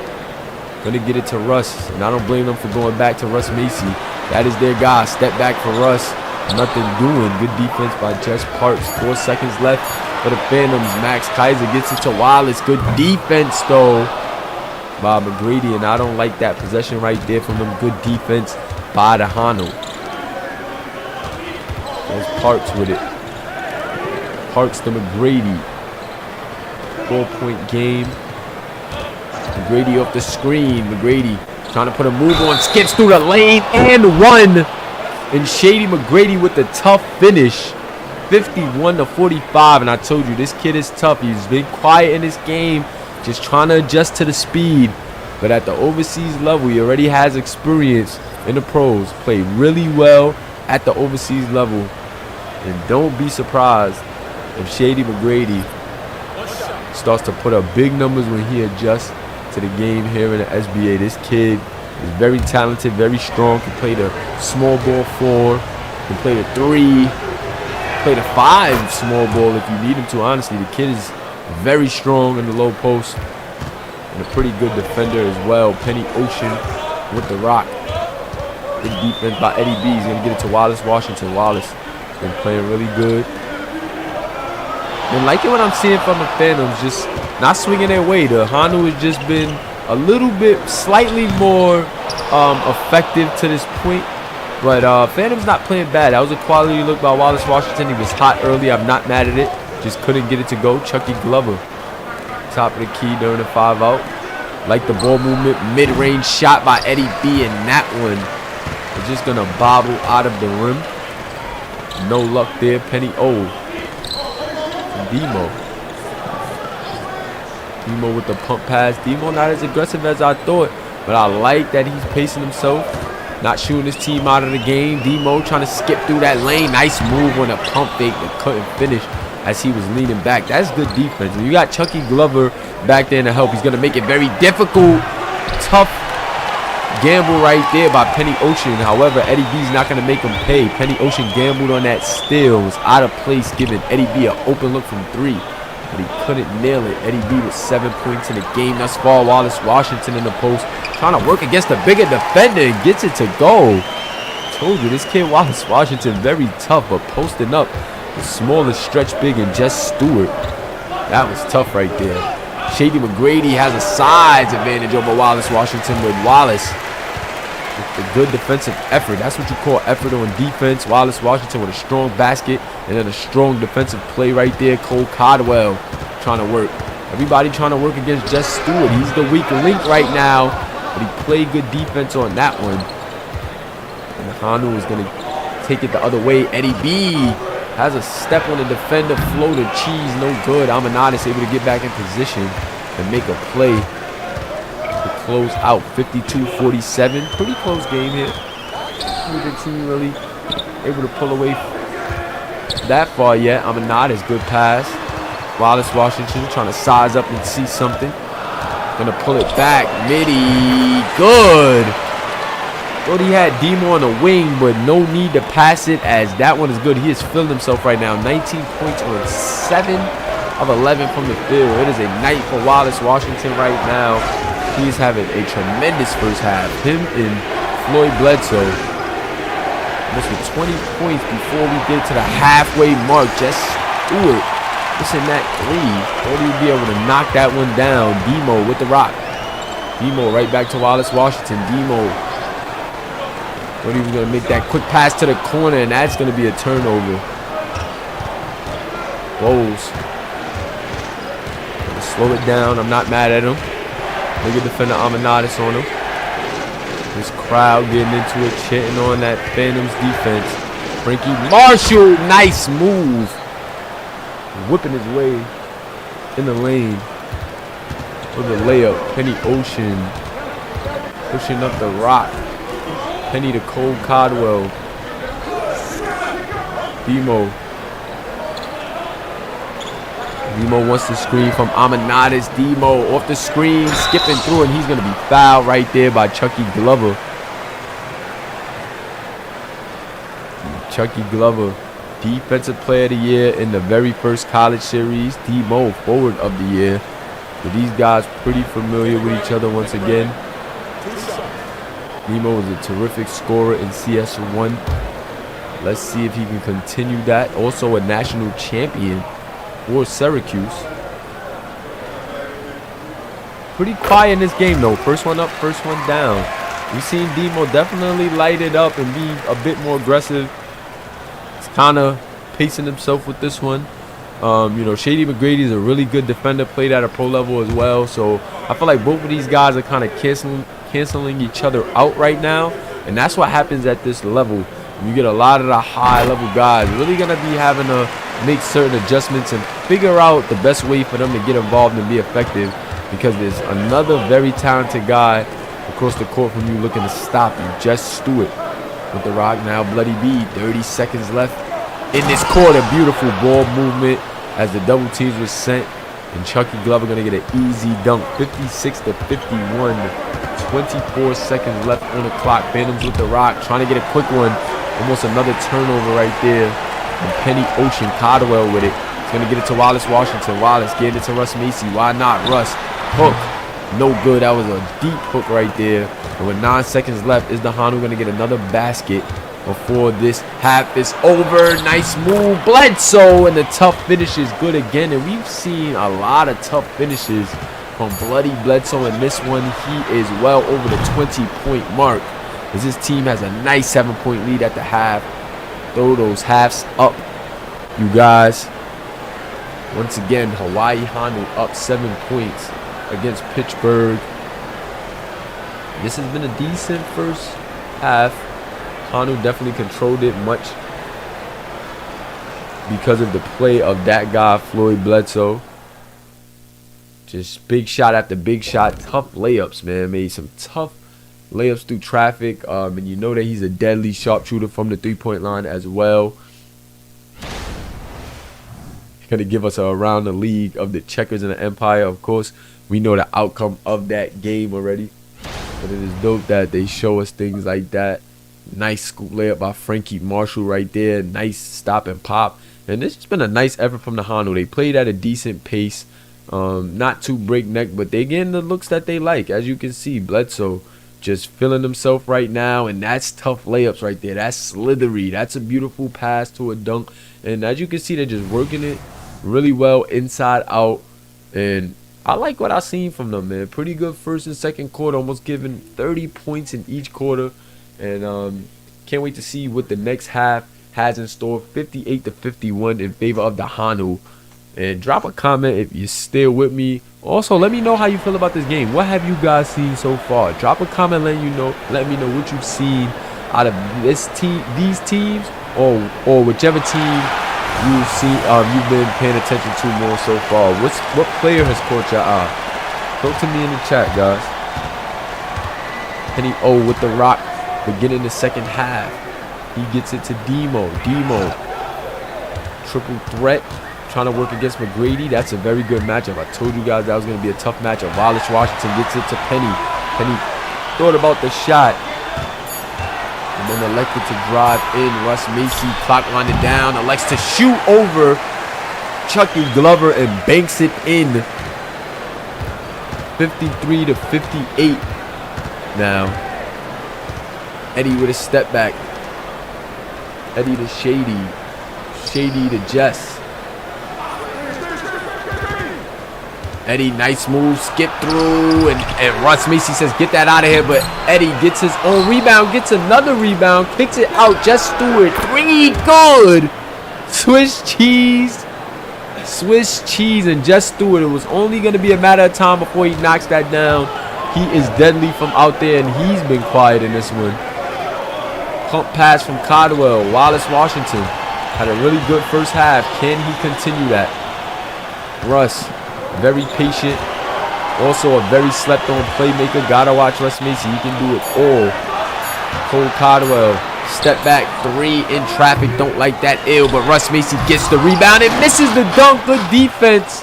Going to get it to Russ. And I don't blame them for going back to Russ Macy. That is their guy. Step back for Russ. Nothing doing. Good defense by Jess Parks. 4 seconds left for the Phantoms. Max Kaiser gets it to Wallace. Good defense, though, by McGrady. And I don't like that possession right there from them. Good defense by the Honu. There's Parks with it. Parks to McGrady. 4-point game. McGrady off the screen. McGrady trying to put a move on. Skips through the lane and one. And Shady McGrady with the tough finish. 51-45, and I told you this kid is tough. He's been quiet in this game, just trying to adjust to the speed. But at the overseas level, he already has experience in the pros. Played really well at the overseas level. And don't be surprised if Shady McGrady starts to put up big numbers when he adjusts to the game here in the SBA. This kid is very talented, very strong. Can play the small ball 4, can play the 3. Play the 5 small ball if you need him to. Honestly, the kid is very strong in the low post and a pretty good defender as well. Penny Ocean with the rock. Good defense by Eddie B. He's going to get it to Wallace Washington. Wallace been playing really good. And liking what I'm seeing from the Phantoms, just not swinging their way. The Honu has just been a little bit slightly more effective to this point. But Phantom's not playing bad. That was a quality look by Wallace Washington. He was hot early. I'm not mad at it. Just couldn't get it to go. Chucky Glover, top of the key during the 5-out. Like the ball movement. Mid-range shot by Eddie B. And that one is just going to bobble out of the rim. No luck there. Penny O. Demo. Demo with the pump pass. Demo not as aggressive as I thought. But I like that he's pacing himself, not shooting his team out of the game. Demo trying to skip through that lane. Nice move on a pump fake that couldn't finish as he was leaning back. That's good defense. When you got Chucky Glover back there to help, he's going to make it very difficult. Tough gamble right there by Penny Ocean. However, Eddie B's not going to make him pay. Penny Ocean gambled on that steal. Was out of place, giving Eddie B an open look from 3. But he couldn't nail it. Eddie B with 7 points in the game thus far. Wallace Washington in the post, trying to work against the bigger defender and gets it to go. Told you, this kid Wallace Washington very tough, but posting up the smallest stretch big and Jess Stewart. That was tough right there. Shady McGrady has a size advantage over Wallace Washington, with Wallace with a good defensive effort. That's what you call effort on defense. Wallace Washington with a strong basket and then a strong defensive play right there. Cole Caldwell trying to work. Everybody trying to work against Jess Stewart. He's the weak link right now, but he played good defense on that one. And Honu is going to take it the other way. Eddie B has a step on the defender, floater, cheese, no good. Amanadis able to get back in position and make a play to close out 52-47. Pretty close game here. Neither team really able to pull away that far yet. Amanadis, good pass. Wallace Washington trying to size up and see something. Gonna pull it back. Midi, good. Thought he had Demo on the wing, but no need to pass it, as that one is good. He is feeling himself right now. 19 points on 7 of 11 from the field. It is a night for Wallace Washington right now. He is having a tremendous first half. Him and Floyd Bledsoe almost with 20 points before we get to the halfway mark. Jess Stewart missing that 3. Thought he would be able to knock that one down. Demo with the rock. Demo right back to Wallace Washington. Demo thought he was going to make that quick pass to the corner, and that's going to be a turnover. Bowles. Slow it down. I'm not mad at him. Look at defender Amanadis on him. This crowd getting into it, chanting on that Phantoms defense. Frankie Marshall, nice move. Whipping his way in the lane for the layup. Penny Ocean pushing up the rock. Penny to Cole Caldwell. Demo. Demo wants the screen from Amanadis. Demo off the screen, skipping through, and he's going to be fouled right there by Chucky Glover. Chucky Glover, Defensive Player of the Year in the very first college series. Demo, Forward of the Year. But these guys pretty familiar with each other once again. Demo is a terrific scorer in CS1. Let's see if he can continue that. Also a national champion for Syracuse. Pretty quiet in this game though. First one up, first one down. We've seen Demo definitely light it up and be a bit more aggressive. He's kind of pacing himself with this one. You know, Shady McGrady is a really good defender, played at a pro level as well. So I feel like both of these guys are kind of canceling each other out right now. And that's what happens at this level. You get a lot of the high level guys really going to be having to make certain adjustments and figure out the best way for them to get involved and be effective, because there's another very talented guy across the court from you looking to stop you. Jess Stewart with the rock now. Bloody B, 30 seconds left in this quarter. Beautiful ball movement as the double teams were sent, and Chucky Glover going to get an easy dunk. 56-51. 24 seconds left on the clock. Phantoms with the rock, trying to get a quick one. Almost another turnover right there. And Penny Ocean, Caldwell with it. He's going to get it to Wallace Washington. Wallace getting it to Russ Macy. Why not? Russ. Hook. No good. That was a deep hook right there. And with 9 seconds left, is the Honu going to get another basket before this half is over? Nice move. Bledsoe, and the tough finish is good again. And we've seen a lot of tough finishes from Bloody Bledsoe in this one. He is well over the 20-point mark, as his team has a nice 7-point lead at the half. Throw those halves up, you guys. Once again, Hawaii Honu up 7 points against Pittsburgh. This has been a decent first half. Honu definitely controlled it much because of the play of that guy, Floyd Bledsoe. Just big shot after big shot. Tough layups, man. Made some tough layups through traffic. And you know that he's a deadly sharpshooter from the three-point line as well. He's going to give us a around the league of the checkers and the empire. Of course, we know the outcome of that game already. But it is dope that they show us things like that. Nice scoop layup by Frankie Marshall right there. Nice stop and pop. And this has been a nice effort from the Honu. They played at a decent pace. Not too breakneck, but they getting the looks that they like. As you can see, Bledsoe just feeling himself right now, and that's tough layups right there. That's slithery. That's a beautiful pass to a dunk. And as you can see, they're just working it really well inside out. And I like what I've seen from them, man. Pretty good first and second quarter, almost giving 30 points in each quarter. And can't wait to see what the next half has in store. 58-51 in favor of the Honu. And drop a comment if you're still with me. Also, let me know how you feel about this game. What have you guys seen so far? Drop a comment, let me know what you've seen out of these teams, or whichever team you've seen, you've been paying attention to more so far. What player has caught your eye? Talk to me in the chat, guys. Penny O with the rock, beginning the second half. He gets it to Demo. Triple threat. Trying to work against McGrady. That's a very good matchup. I told you guys that was going to be a tough matchup. Wallace Washington gets it to Penny. Penny thought about the shot and then elected to drive in. Russ Macy clock winding down. Elects to shoot over Chucky Glover and banks it in. 53-58 now. Eddie with a step back. Eddie to Shady. Shady to Jess. Eddie, nice move, skip through, and Russ Macy says, get that out of here, but Eddie gets his own rebound, gets another rebound, kicks it out, Jess Stewart, 3, good! Swiss cheese, and Jess Stewart. It was only going to be a matter of time before he knocks that down. He is deadly from out there, and he's been quiet in this one. Pump pass from Caldwell. Wallace Washington had a really good first half. Can he continue that? Russ. Very patient. Also a very slept-on playmaker. Gotta watch Russ Macy. He can do it all. Cole Caldwell. Step back. 3 in traffic. Don't like that ill. But Russ Macy gets the rebound and misses the dunk. Good defense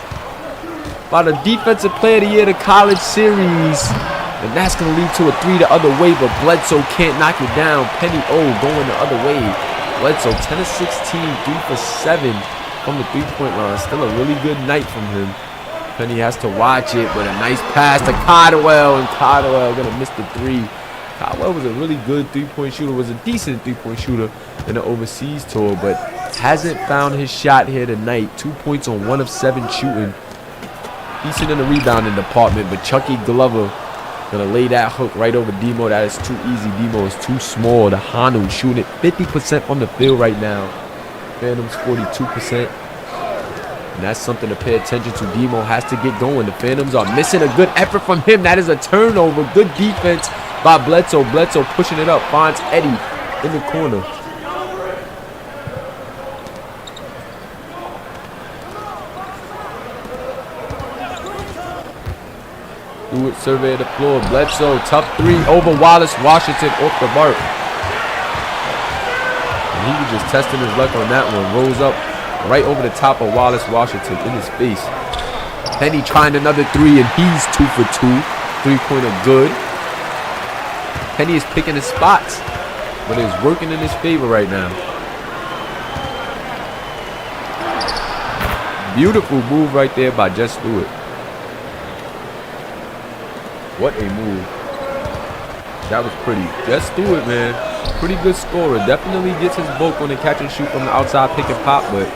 by the defensive player of the year, the college series. And that's going to lead to a 3 the other way. But Bledsoe can't knock it down. Penny O going the other way. Bledsoe 10 of 16. 3 for 7 from the three-point line. Still a really good night from him. Penny has to watch it, but a nice pass to Caldwell, and Caldwell gonna miss the 3. Caldwell was a really good three-point shooter, was a decent three-point shooter in the overseas tour, but hasn't found his shot here tonight. 2 points on 1 of 7 shooting. Decent in the rebounding department, but Chucky Glover gonna lay that hook right over Demo. That is too easy. Demo is too small. The Honu shooting it 50% from the field right now. Phantoms 42%. And that's something to pay attention to. Demo has to get going. The Phantoms are missing a good effort from him. That is a turnover. Good defense by Bledsoe. Bledsoe pushing it up. Finds Eddie in the corner. Stewart survey the floor. Bledsoe, tough 3 over Wallace Washington off the mark. And he was just testing his luck on that one. Rolls up right over the top of Wallace Washington in his face. Penny trying another 3, and he's 2 for 2. 3-pointer good. Penny is picking his spots, but it's working in his favor right now. Beautiful move right there by Jess Stewart. What a move. That was pretty. Jess Stewart, man, pretty good scorer. Definitely gets his bulk on the catch and shoot from the outside pick and pop, but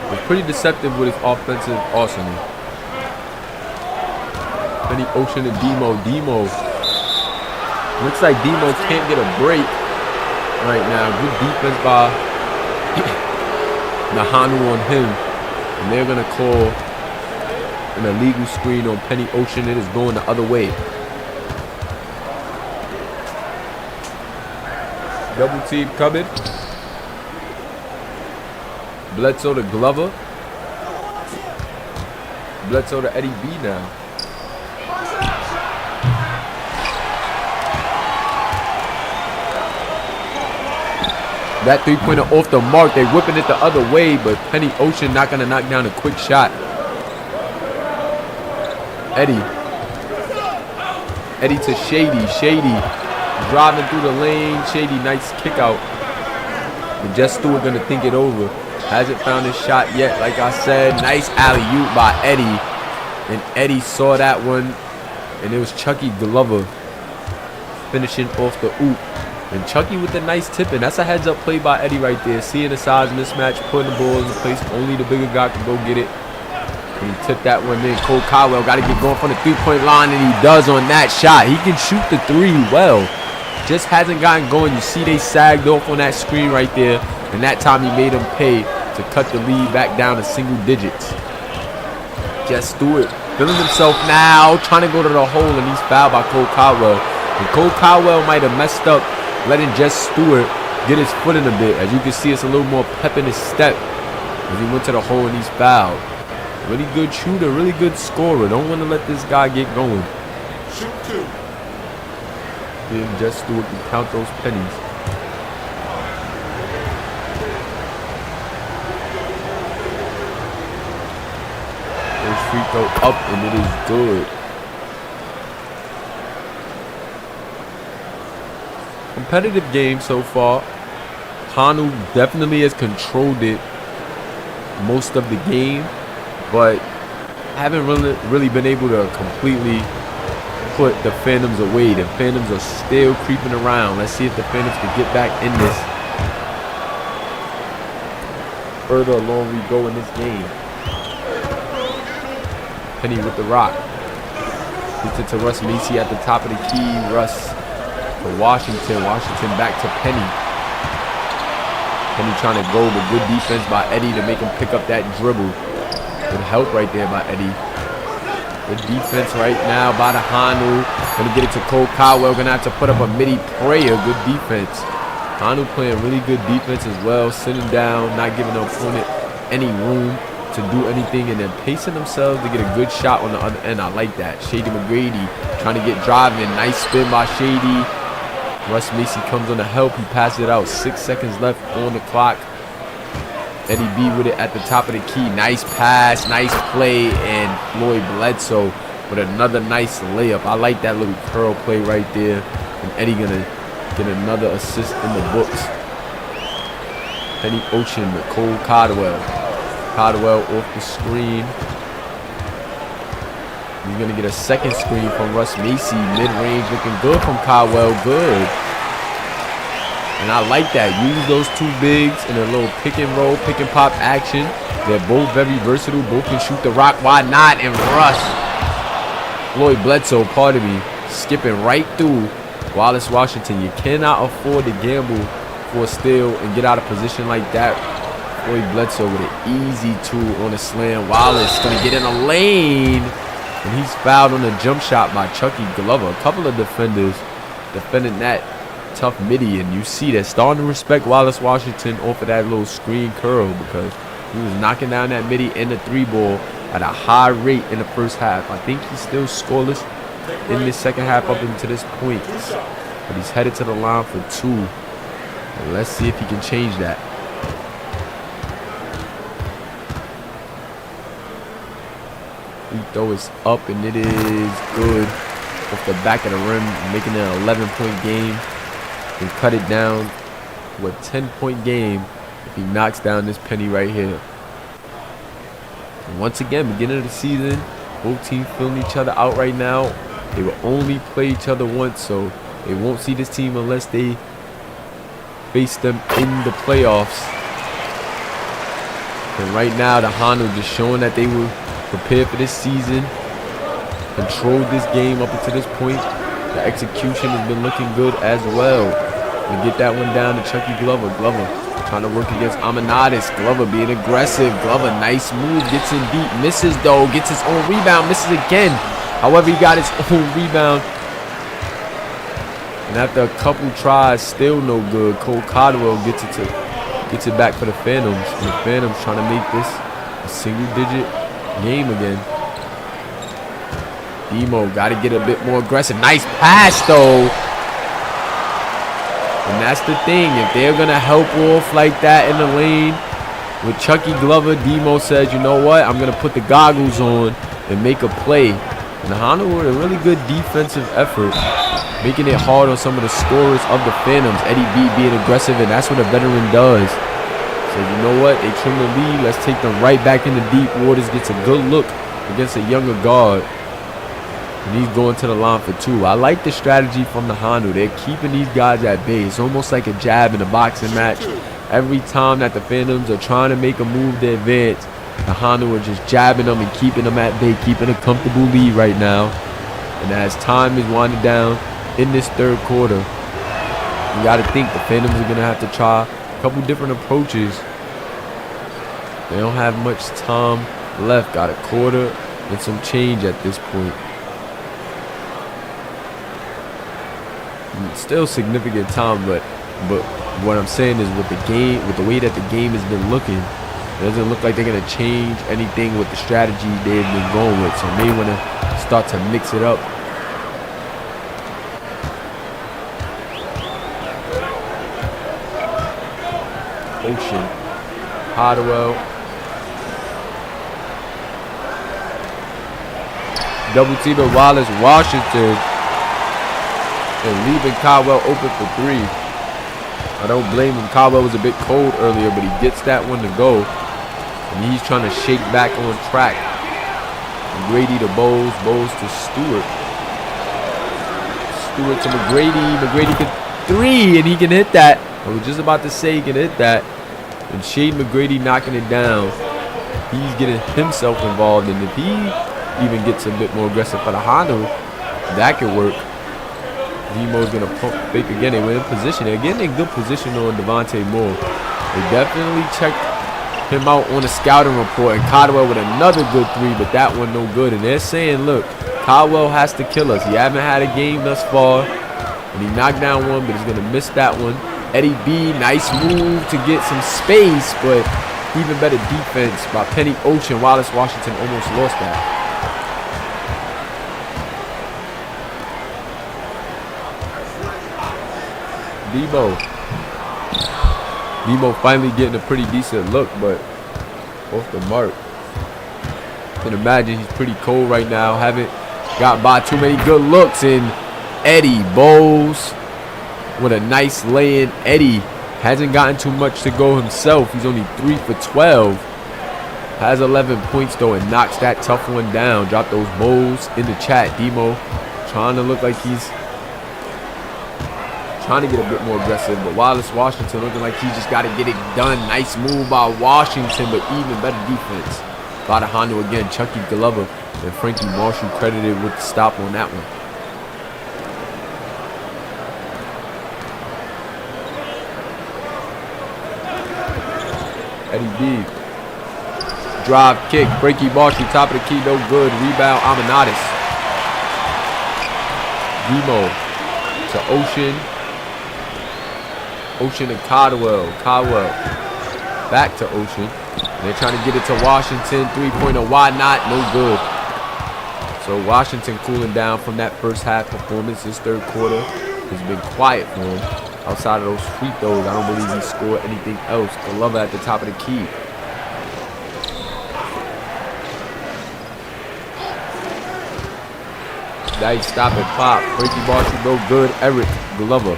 was pretty deceptive with his offensive arsenal. Penny Ocean and Demo. Looks like Demo can't get a break right now. Good defense by the Honu on him. And they're going to call an illegal screen on Penny Ocean. It is going the other way. Double team coming. Bledsoe to Glover. Bledsoe to Eddie B now. That three-pointer off the mark. They whipping it the other way, but Penny Ocean not going to knock down a quick shot. Eddie to Shady. Shady driving through the lane. Shady, nice kick out. But Jess Stewart going to think it over. Hasn't found his shot yet. Like I said, nice alley-oop by Eddie. And Eddie saw that one. And it was Chucky Glover finishing off the oop. And Chucky with the nice tipping. That's a heads-up play by Eddie right there. Seeing the size mismatch, putting the ball in the place. Only the bigger guy can go get it. And he tipped that one in. Cole Caldwell got to get going from the three-point line, and he does on that shot. He can shoot the three well. Just hasn't gotten going. You see they sagged off on that screen right there. And that time he made them pay to cut the lead back down to single digits. Jess Stewart feeling himself now, trying to go to the hole, and he's fouled by Cole Caldwell. And Cole Caldwell might have messed up letting Jess Stewart get his foot in a bit. As you can see, it's a little more pep in his step as he went to the hole and he's fouled. Really good shooter, really good scorer. Don't want to let this guy get going. Shoot two. Then Jess Stewart can count those pennies. First free throw up, and it is good. Competitive game so far. Honu definitely has controlled it most of the game, but haven't really been able to completely put the Phantoms away. The Phantoms are still creeping around. Let's see if the Phantoms can get back in this. Further along we go in this game. Penny with the rock. Gets it to Russ Macy at the top of the key. Russ to Washington. Washington back to Penny. Penny trying to go, but good defense by Eddie to make him pick up that dribble. Good help right there by Eddie. Good defense right now by the Honu. Gonna get it to Cole Caldwell. Gonna have to put up a midi prayer. Good defense. Honu playing really good defense as well. Sitting down, not giving the opponent any room to do anything, and then pacing themselves to get a good shot on the other end. I like that. Shady McGrady trying to get driving. Nice spin by Shady. Russ Macy comes on the help. He passes it out. 6 seconds left on the clock. Eddie B with it at the top of the key. Nice pass, nice play, and Floyd Bledsoe with another nice layup. I like that little curl play right there. And Eddie gonna get another assist in the books. Penny Ocean with Cole Caldwell. Caldwell off the screen. He's going to get a second screen from Russ Macy. Mid-range looking good from Caldwell. Good. And I like that. Use those two bigs in a little pick and roll, pick and pop action. They're both very versatile. Both can shoot the rock. Why not? And Russ. Floyd Bledsoe, pardon me, skipping right through Wallace Washington. You cannot afford to gamble for a steal and get out of position like that. Floyd Bledsoe with an easy two on a slam. Wallace going to get in a lane. And he's fouled on a jump shot by Chucky Glover. A couple of defenders defending that tough midi. And you see they're starting to respect Wallace Washington off of that little screen curl, because he was knocking down that midi and the three ball at a high rate in the first half. I think he's still scoreless in the second half up into this point. But he's headed to the line for two. And let's see if he can change that. Free throw is up, and it is good off the back of the rim, making it an 11-point game. And cut it down to a 10-point game if he knocks down this penny right here. And once again, beginning of the season, both teams feeling each other out right now. They will only play each other once, so they won't see this team unless they face them in the playoffs. And right now, the Honu just showing that they were prepared for this season, controlled this game up until this point. The execution has been looking good as well. And get that one down to Chucky Glover. Glover trying to work against Amanadis. Glover being aggressive. Glover, nice move, gets in deep, misses though, gets his own rebound, misses again. However, he got his own rebound. And after a couple tries, still no good. Cole Caldwell gets it back for the Phantoms. And the Phantoms trying to make this a single-digit game again. Demo got to get a bit more aggressive. Nice pass, though. And that's the thing. If they're going to help off like that in the lane with Chucky Glover, Demo says, you know what? I'm going to put the goggles on and make a play. And Honu with a really good defensive effort, making it hard on some of the scorers of the Phantoms. Eddie B being aggressive, and that's what a veteran does. So you know what? They trim the lead. Let's take them right back into deep waters. Gets a good look against a younger guard. And he's going to the line for 2. I like the strategy from the Honu. They're keeping these guys at bay. It's almost like a jab in a boxing match. Every time that the Phantoms are trying to make a move to advance, the Honu are just jabbing them and keeping them at bay, keeping a comfortable lead right now. And as time is winding down in this third quarter, you got to think the Phantoms are going to have to try a couple different approaches. They don't have much time left. Got a quarter and some change at this point. Still significant time, but what I'm saying is with the way that the game has been looking, it doesn't look like they're going to change anything with the strategy they've been going with. So they want to start to mix it up. Ocean. Hardwell. Double team of Wallace Washington. And leaving Caldwell open for 3. I don't blame him. Caldwell was a bit cold earlier, but he gets that one to go. And he's trying to shake back on track. McGrady to Bowles. Bowles to Stewart. Stewart to McGrady. McGrady can 3, and he can hit that. I was just about to say he can hit that. And Shade McGrady knocking it down. He's getting himself involved. And if he even gets a bit more aggressive for the Honu, that could work. Demo's going to pump fake again. They were in position. They're getting in good position on Devontae Moore. They definitely checked him out on the scouting report. And Caldwell with another good 3, but that one no good. And they're saying, look, Caldwell has to kill us. He haven't had a game thus far. And he knocked down one, but he's going to miss that one. Eddie B, nice move to get some space, but even better defense by Penny Ocean. Wallace Washington almost lost that. Demo finally getting a pretty decent look, but off the mark. You can imagine he's pretty cold right now. Haven't got by too many good looks. And Eddie Bowles with a nice lay-in. Eddie hasn't gotten too much to go himself. He's only 3 for 12. Has 11 points though and knocks that tough one down. Drop those Bowles in the chat. Demo trying to look like he's trying to get a bit more aggressive, but Wallace Washington looking like he just got to get it done. Nice move by Washington, but even better defense by the Honu again. Chucky Glover and Frankie Marshall credited with the stop on that one. Eddie B. Drive kick. Frankie Marshall, top of the key, no good. Rebound, Amanadis. Demo to Ocean. Ocean and Caldwell. Caldwell back to Ocean. They're trying to get it to Washington. 3-pointer. Why not? No good. So Washington cooling down from that first half performance. This third quarter has been quiet for him. Outside of those free throws, I don't believe he scored anything else. Glover at the top of the key. Nice stop and pop. Frankie Marshall, no good. Eric Glover.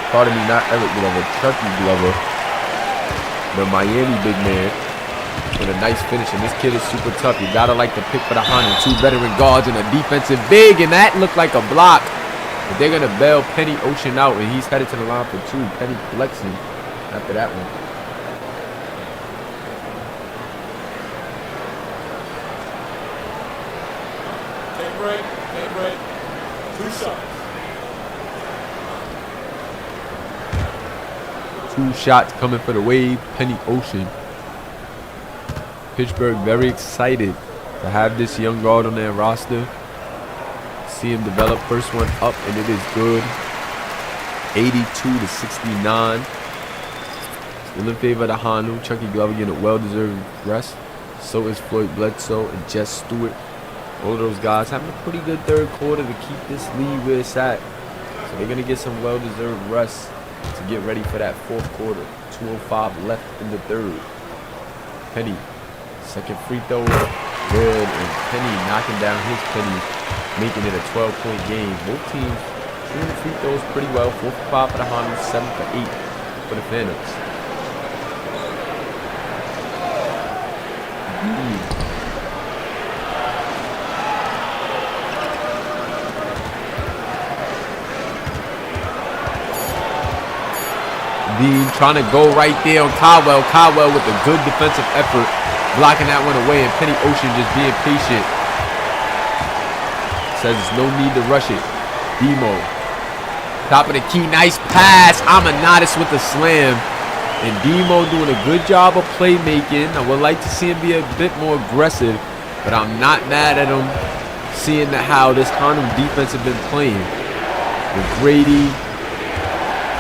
Pardon me, not Eric Glover, Chucky Glover. The Miami big man with a nice finish. And this kid is super tough. You gotta like the pick for the Honu. 2 veteran guards and a defensive big, and that looked like a block. But they're gonna bail Penny Ocean out, and he's headed to the line for 2. Penny flexing after that one. Take a break. 2 shots. 2 shots coming for the Wave. Penny Ocean. Pittsburgh very excited to have this young guard on their roster. See him develop. First one up, and it is good. 82-69. Still in favor of the Honu. Chucky Glover getting a well-deserved rest. So is Floyd Bledsoe and Jess Stewart. All of those guys having a pretty good third quarter to keep this lead where it's at. So they're going to get some well-deserved rest to get ready for that fourth quarter. 2:05 left in the third. Penny, second free throw, good. And Penny knocking down his penny, making it a 12-point game. Both teams shooting the free throws pretty well. 4 for 5 for the Honu, 7 for 8 for the Phantoms. Dean trying to go right there on Caldwell. Caldwell with a good defensive effort, blocking that one away, and Penny Ocean just being patient. Says there's no need to rush it. Demo, top of the key, nice pass. Amanadis with the slam. And Demo doing a good job of playmaking. I would like to see him be a bit more aggressive, but I'm not mad at him seeing how this Honu defense have been playing. With Grady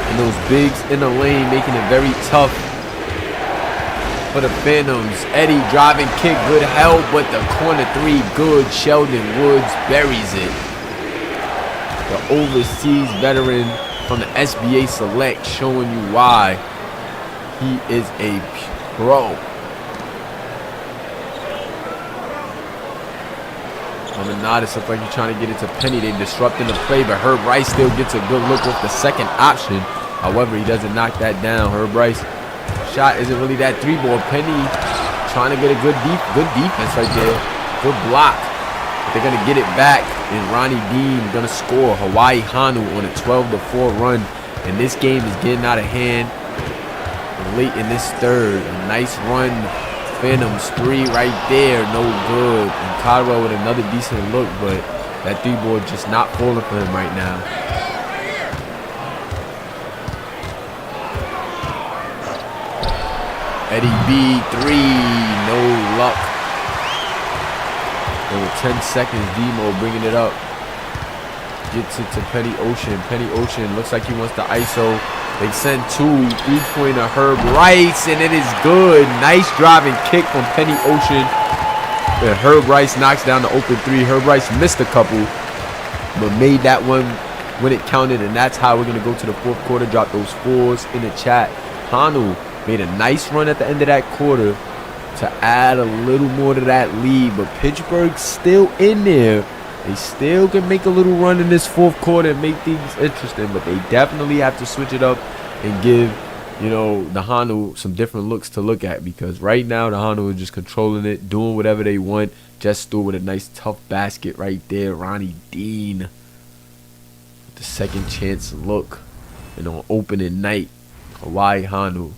and those bigs in the lane, making it very tough for the Phantoms. Eddie driving kick, good help, but the corner three, good. Sheldon Woods buries it. The overseas veteran from the SBA Select showing you why he is a pro. Amanadis looks like he's trying to get it to Penny. They disrupting the play, but Herb Rice still gets a good look off the second option. However, he doesn't knock that down. Herb Rice shot isn't really that three ball. Penny trying to get a good defense right there. Good block. But they're going to get it back. And Ronnie Dean going to score. Hawaii Honu on a 12-4 run. And this game is getting out of hand late in this third. A nice run. Phantoms three right there. No good. And Caldwell with another decent look. But that three ball just not falling for him right now. Eddie B, three, no luck. Over 10 seconds, Demo bringing it up. Gets it to Penny Ocean. Penny Ocean looks like he wants to ISO. They send two, three-pointer Herb Rice, and it is good. Nice driving kick from Penny Ocean. And Herb Rice knocks down the open three. Herb Rice missed a couple, but made that one when it counted, and that's how we're going to go to the fourth quarter. Drop those fours in the chat. Honu made a nice run at the end of that quarter to add a little more to that lead, but Pittsburgh's still in there. They still can make a little run in this fourth quarter and make things interesting, but they definitely have to switch it up and give, you know, the Honu some different looks to look at, because right now the Honu is just controlling it, doing whatever they want. Just threw with a nice tough basket right there. Ronnie Dean with the second chance look, and on opening night, Hawaii Honu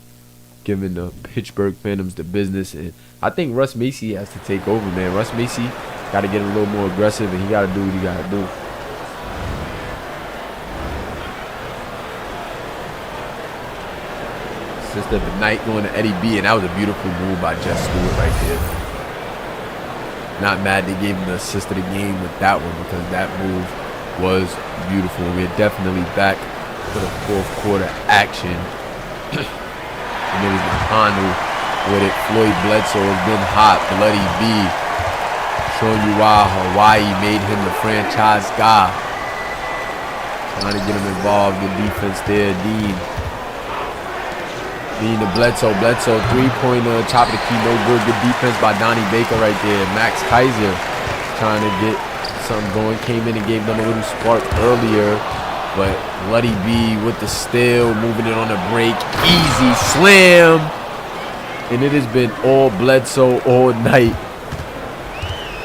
giving the Pittsburgh Phantoms the business. And I think Russ Macy has to take over, man. Russ Macy got to get a little more aggressive, and he got to do what he got to do. Assist of the night going to Eddie B, and that was a beautiful move by Jeff Stewart right there. Not mad they gave him the assist of the game with that one, because that move was beautiful. We're definitely back for the fourth quarter action. And it was the Honu with it. Floyd Bledsoe has been hot. Bloody B showing you why Hawaii made him the franchise guy. Trying to get him involved. Good defense there. Dean to Bledsoe. Bledsoe three-pointer. Top of the key. No good. Good defense by Donnie Baker right there. Max Kaiser trying to get something going. Came in and gave them a little spark earlier. But Bloody B with the steal, moving it on the break. Easy slam. And it has been all Bledsoe all night.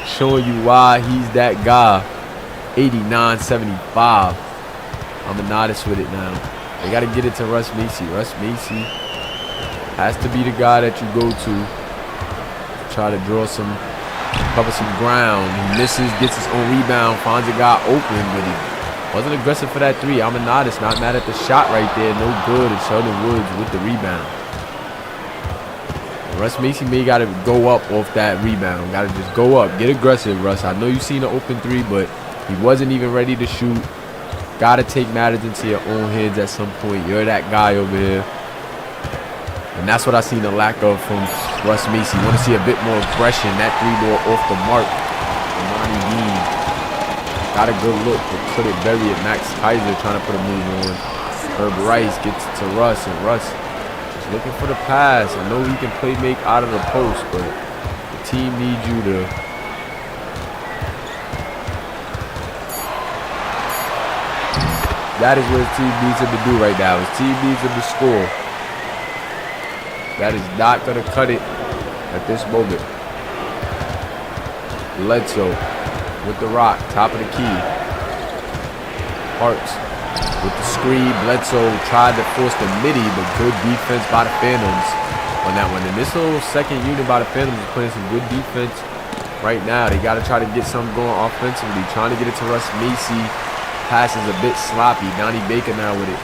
Showing you why he's that guy. 89-75. Amanadis with it now. They got to get it to Russ Macy. Russ Macy has to be the guy that you go to try to cover some ground. He misses, gets his own rebound, finds a guy open, but he wasn't aggressive for that three. Amanadis not mad at the shot right there. No good. And Sheldon Woods with the rebound. Russ Macy may got to go up off that rebound. Got to just go up. Get aggressive, Russ. I know you seen an open three, but he wasn't even ready to shoot. Got to take matters into your own hands at some point. You're that guy over here. And that's what I seen the lack of from Russ Macy. Want to see a bit more aggression. That three ball off the mark. And Ronnie D Got a good look, but couldn't bury it. Max Kaiser trying to put a move on. Herb Rice gets to Russ, and Russ is looking for the pass. I know he can play make out of the post, but the team needs you to that is what his team needs him to do right now. His team needs him to score. That is not going to cut it at this moment. Bledsoe with the rock, top of the key. Harts with the screen. Bledsoe tried to force the midi, but good defense by the Phantoms on that one. And this little second unit by the Phantoms is playing some good defense right now. They got to try to get something going offensively. Trying to get it to Russ Macy. Pass is a bit sloppy. Donnie Baker now with it.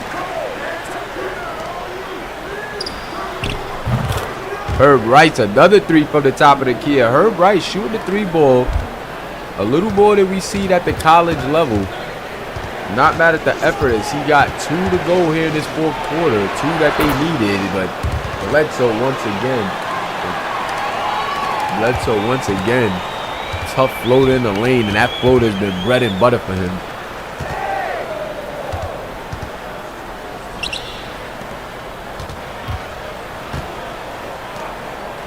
Herb Rice, another three from the top of the key. Herb Rice shooting the three ball. A little more than we see at the college level. Not mad at the effort as he got 2 to go here in this fourth quarter. 2 that they needed, but Bledsoe once again. Tough floater in the lane, and that floater has been bread and butter for him.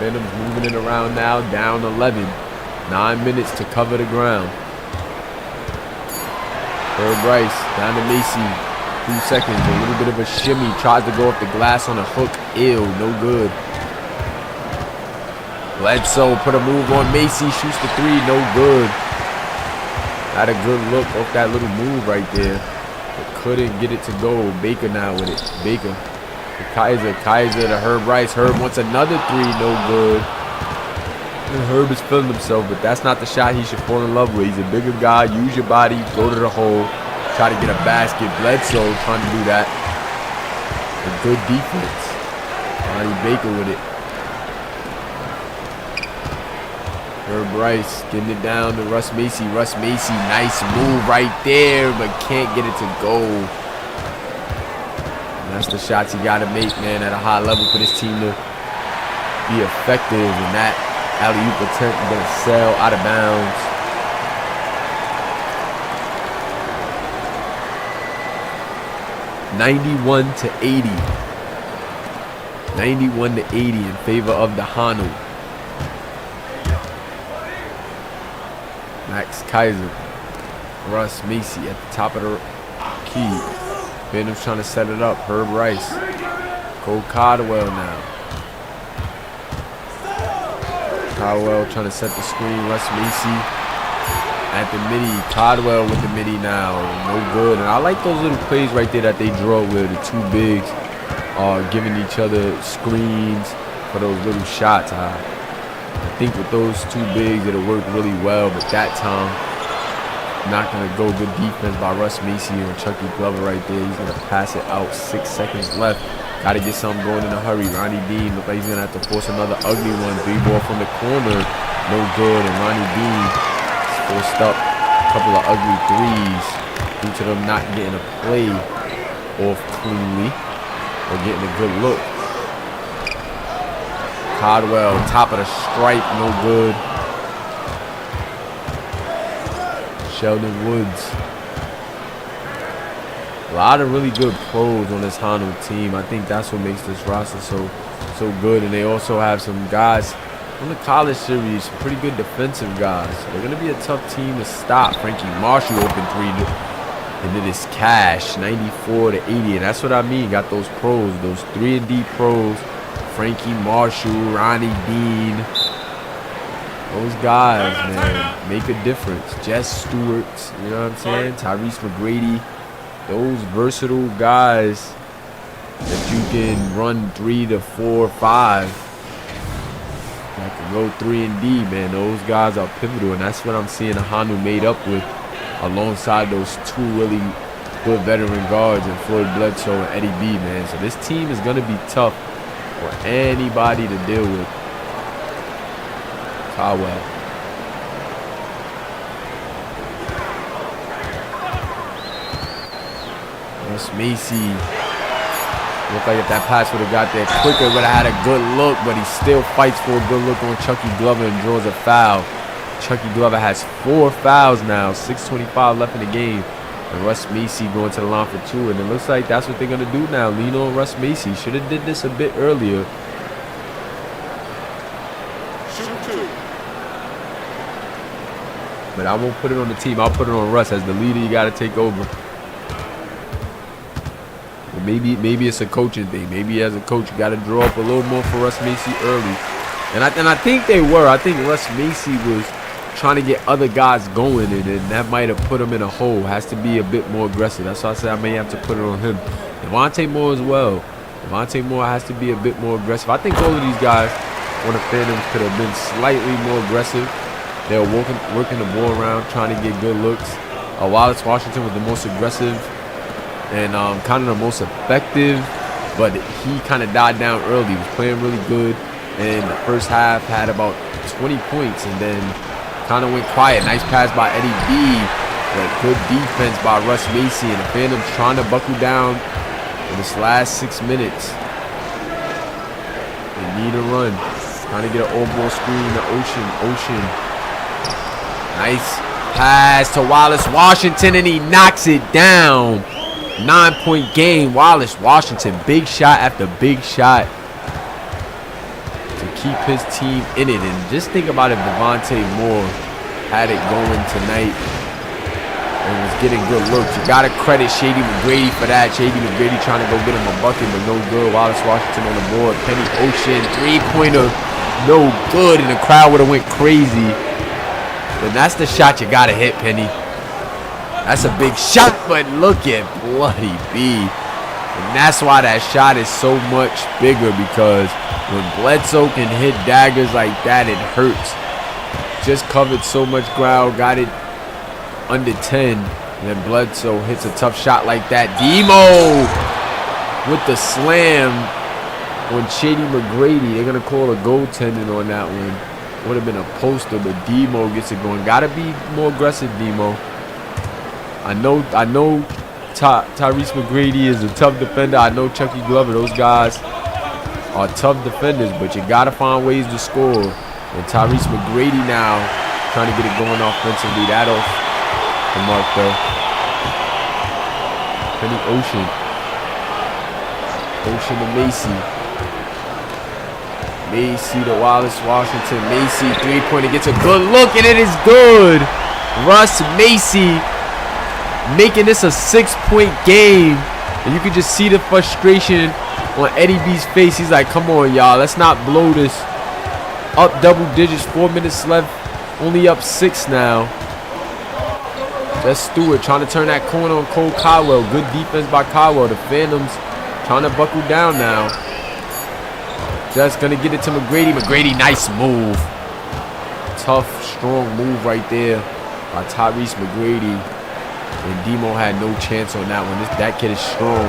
Phantoms moving it around now, down 11. 9 minutes to cover the ground. Herb Rice down to Macy. 2 seconds, a little bit of a shimmy. Tries to go off the glass on a hook. Ew, no good. Bledsoe put a move on Macy. Shoots the 3, no good. Had a good look off that little move right there. But couldn't get it to go. Baker now with it. Baker. To Kaiser to Herb Rice. Herb wants another 3, no good. And Herb is feeling himself, but that's not the shot he should fall in love with. He's a bigger guy. Use your body. Go to the hole. Try to get a basket. Bledsoe trying to do that. A good defense. Donnie Baker with it. Herb Rice getting it down to Russ Macy. Russ Macy, nice move right there, but can't get it to go. And that's the shots you got to make, man, at a high level for this team to be effective. And that alley-oop attempt is going to sail out of bounds. (91-80). 91-80 in favor of the Honu. Max Kaiser. Russ Macy at the top of the key. Phantom's trying to set it up. Herb Rice. Cole Caldwell now. Caldwell trying to set the screen. Russ Macy at the midi. Caldwell with the midi now. No good. And I like those little plays right there that they draw where the two bigs are giving each other screens for those little shots. I think with those two bigs it'll work really well, but that time not going to go. Good defense by Russ Macy or Chucky Glover right there. He's going to pass it out. 6 seconds left. Got to get something going in a hurry. Ronnie Dean look like he's going to have to force another ugly one. 3-ball from the corner. No good. And Ronnie Dean forced up a couple of ugly threes due to them not getting a play off cleanly or getting a good look. Caldwell, top of the stripe, no good. Sheldon Woods. A lot of really good pros on this Honu team. I think that's what makes this roster so good. And they also have some guys from the college series, some pretty good defensive guys. They're going to be a tough team to stop. Frankie Marshall open 3, and then it's cash, 94-80. And that's what I mean. Got those pros, those 3-and-D pros. Frankie Marshall, Ronnie Dean. Those guys, man, make a difference. Jess Stewart, you know what I'm saying? Tyrese McGrady. Those versatile guys that you can run 3 to 4, 5. That can go 3-and-D, man. Those guys are pivotal, and that's what I'm seeing the Honu made up with alongside those two really good veteran guards and Floyd Bledsoe and Eddie B, man. So this team is going to be tough for anybody to deal with. Caldwell. Russ Macy. Looked like if that pass would have got there quicker, would have had a good look, but he still fights for a good look on Chucky Glover and draws a foul. Chucky Glover has 4 fouls now. 6:25 left in the game. And Russ Macy going to the line for 2. And it looks like that's what they're going to do now. Lean on Russ Macy. Should have did this a bit earlier. Shoot 2. But I won't put it on the team. I'll put it on Russ. As the leader, you got to take over. Maybe it's a coaching thing. Maybe as a coach, you got to draw up a little more for Russ Macy early. And I think they were. I think Russ Macy was trying to get other guys going, and that might have put him in a hole. Has to be a bit more aggressive. That's why I said I may have to put it on him. Devontae Moore as well. Devontae Moore has to be a bit more aggressive. I think all of these guys on the Phantoms could have been slightly more aggressive. They were working the ball around, trying to get good looks. Wallace Washington was the most aggressive and kind of the most effective, but he kind of died down early. He was playing really good, and the first half had about 20 points, and then kind of went quiet. Nice pass by Eddie B, but good defense by Russ Macy, and the Phantoms trying to buckle down in this last 6 minutes. They need a run. Trying to get an old ball screen to Ocean. Nice pass to Wallace Washington, and he knocks it down. 9-point game. Wallace Washington, big shot after big shot to keep his team in it. And just think about if Devontae Moore had it going tonight and was getting good looks. You got to credit Shady McGrady for that. Shady McGrady trying to go get him a bucket, but no good. Wallace Washington on the board. Penny Ocean, 3-pointer, no good, and the crowd would have went crazy. Then that's the shot you got to hit, Penny. That's a big shot, but look at Bloody B. And that's why that shot is so much bigger, because when Bledsoe can hit daggers like that, it hurts. Just covered so much ground, got it under 10. And then Bledsoe hits a tough shot like that. Demo with the slam on Shady McGrady. They're going to call a goaltending on that one. Would have been a poster, but Demo gets it going. Got to be more aggressive, Demo. I know Tyrese McGrady is a tough defender. I know Chucky Glover. Those guys are tough defenders, but you got to find ways to score. And Tyrese McGrady now trying to get it going offensively. That off the mark, though. Penny Ocean. Ocean to Macy. Macy to Wallace Washington. Macy, 3-pointer, gets a good look, and it is good. Russ Macy making this a 6-point game. And you can just see the frustration on Eddie B's face. He's like, come on, y'all. Let's not blow this. Up double digits, 4 minutes left. Only up 6 now. That's Stewart trying to turn that corner on Cole Caldwell. Good defense by Caldwell. The Phantoms trying to buckle down now. Just going to get it to McGrady. McGrady, nice move. Tough, strong move right there by Tyrese McGrady. And Demo had no chance on that one. That kid is strong.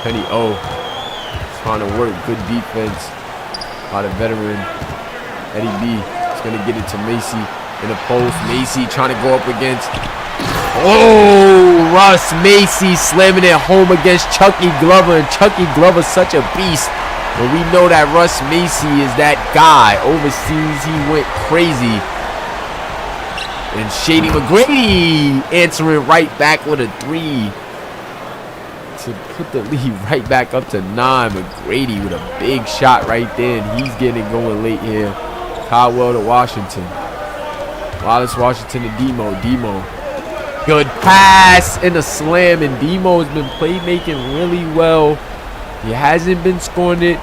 Penny O trying to work. Good defense by the veteran. Eddie B is going to get it to Macy in the post. Macy trying to go up against. Oh, Russ Macy slamming it home against Chucky Glover. And Chucky Glover's such a beast. But we know that Russ Macy is that guy. Overseas, he went crazy. And Shady McGrady answering right back with a 3 to put the lead right back up to 9. McGrady with a big shot right there, and he's getting it going late here. Caldwell to Washington. Wallace Washington to Demo. Demo. Good pass and a slam, and Demo has been playmaking really well. He hasn't been scoring it.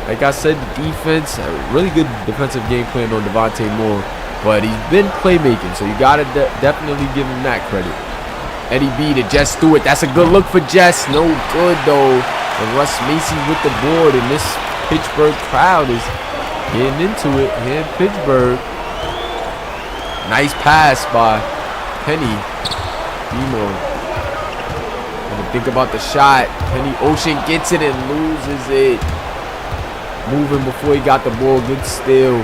Like I said, the defense, a really good defensive game plan on Devontae Moore. But he's been playmaking, so you got to definitely give him that credit. Eddie B to Jess Stewart. That's a good look for Jess. No good, though. And Russ Macy with the board, and this Pittsburgh crowd is getting into it here in Pittsburgh. Nice pass by Penny. Demo. And think about the shot. Penny Ocean gets it and loses it. Moving before he got the ball. Good steal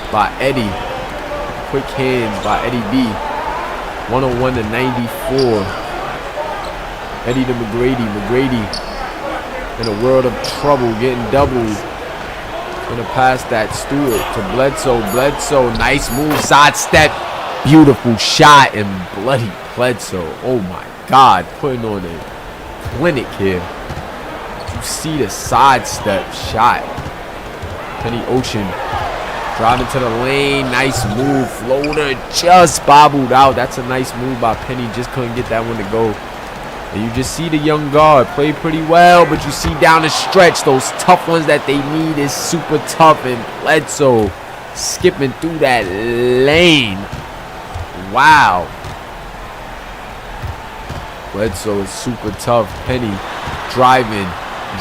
by Eddie. Quick hands by Eddie B. 101 to 94. Eddie to McGrady. McGrady in a world of trouble, getting doubled. Gonna pass that Stewart to Bledsoe. Bledsoe, nice move, sidestep. Beautiful shot, and bloody Bledsoe. Oh my God, putting on a clinic here. You see the sidestep shot. Penny Ocean driving to the lane. Nice move. Floater just bobbled out. That's a nice move by Penny. Just couldn't get that one to go. And you just see the young guard play pretty well, but you see down the stretch, those tough ones that they need is super tough. And Bledsoe skipping through that lane. Wow. Bledsoe is super tough. Penny driving,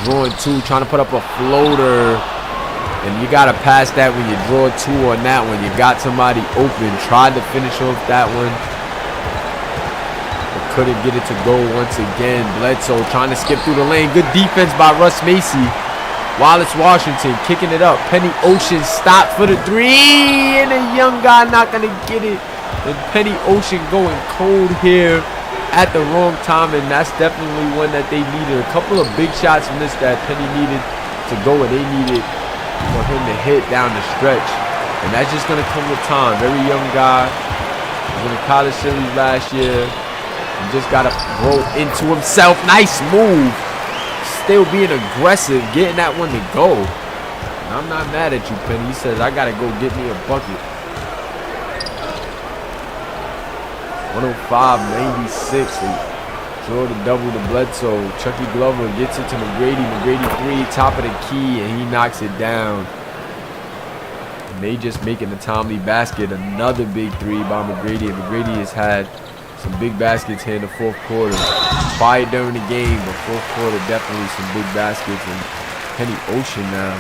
drawing two, trying to put up a floater. And you got to pass that when you draw two on that one. You got somebody open. Tried to finish off that one. But couldn't get it to go once again. Bledsoe trying to skip through the lane. Good defense by Russ Macy. Wallace Washington kicking it up. Penny Ocean stopped for the three. And the young guy not going to get it. And Penny Ocean going cold here at the wrong time. And that's definitely one that they needed. A couple of big shots missed that Penny needed to go, and they needed for him to hit down the stretch. And that's just going to come with time. Very young guy. He was in the college series last year. He just got to grow into himself. Nice move. Still being aggressive, getting that one to go. And I'm not mad at you, Penny. He says, I got to go get me a bucket. 105-96. Draw the double to Bledsoe. Chucky Glover gets it to McGrady. McGrady three, top of the key, and he knocks it down. And they just making the timely basket. Another big three by McGrady. And McGrady has had some big baskets here in the fourth quarter. Quiet during the game, but fourth quarter definitely some big baskets. And Penny Ocean now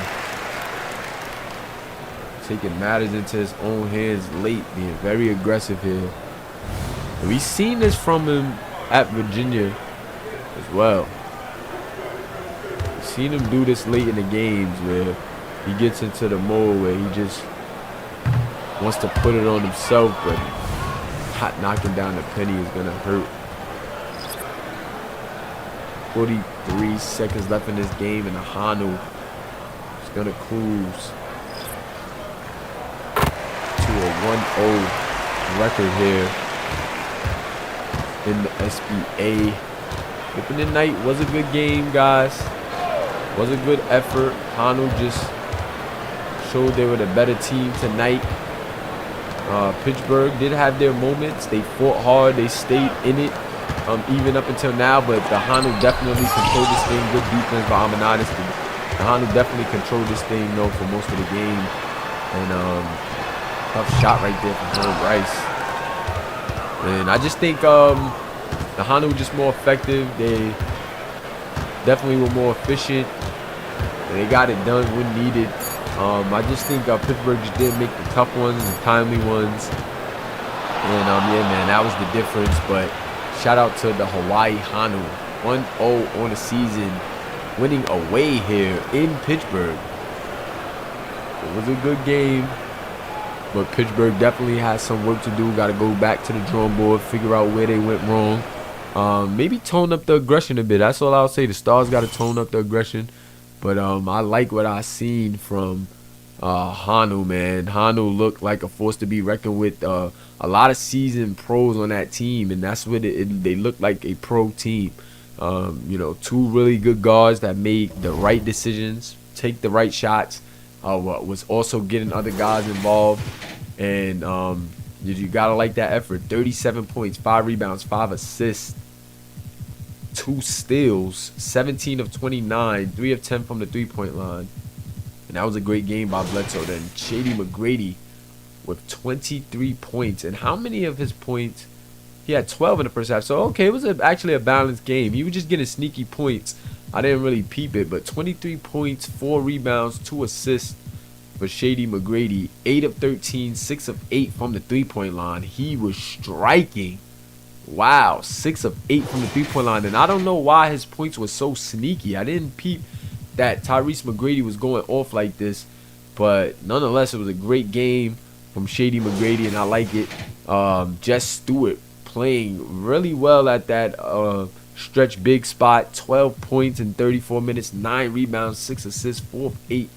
taking matters into his own hands late, being very aggressive here. And we've seen this from him at Virginia as well. We've seen him do this late in the games where he gets into the mode where he just wants to put it on himself, but not knocking down the Penny is gonna hurt. 43 seconds left in this game, and the Honu is gonna cruise to a 1-0 record here in the SBA. Opening night was a good game, guys. Was a good effort. Honu just showed they were the better team tonight. Pittsburgh did have their moments. They fought hard. They stayed in it even up until now. But the Honu definitely controlled this thing. Good defense by Amanadis. The Honu definitely controlled this thing, though, for most of the game. And tough shot right there from Honu Bryce. And I just think the Honu were just more effective. They definitely were more efficient. And they got it done when needed. I just think Pittsburgh just didn't make the tough ones and timely ones. And yeah, man, that was the difference. But shout out to the Hawaii Honu. 1-0 on the season, winning away here in Pittsburgh. It was a good game. But Pittsburgh definitely has some work to do. Got to go back to the drawing board, figure out where they went wrong. Maybe tone up the aggression a bit. That's all I'll say. The Stars got to tone up the aggression. But I like what I seen from Honu, man. Honu looked like a force to be reckoned with. A lot of seasoned pros on that team, and that's what they look like, a pro team. You know, two really good guards that made the right decisions, take the right shots. Was also getting other guys involved, and you gotta like that effort. 37 points, 5 rebounds, 5 assists, 2 steals, 17 of 29, 3 of 10 from the three-point line, and that was a great game by Bledsoe. Then Shady McGrady with 23 points, and how many of his points? He had 12 in the first half. So okay, it was actually a balanced game. He was just getting sneaky points. I didn't really peep it, but 23 points, 4 rebounds, 2 assists for Shady McGrady. 8 of 13, 6 of 8 from the three-point line. He was striking. Wow, 6 of 8 from the three-point line. And I don't know why his points were so sneaky. I didn't peep that Tyrese McGrady was going off like this. But nonetheless, it was a great game from Shady McGrady, and I like it. Jess Stewart playing really well at that stretch big spot. 12 points in 34 minutes, 9 rebounds, 6 assists, 4 of 8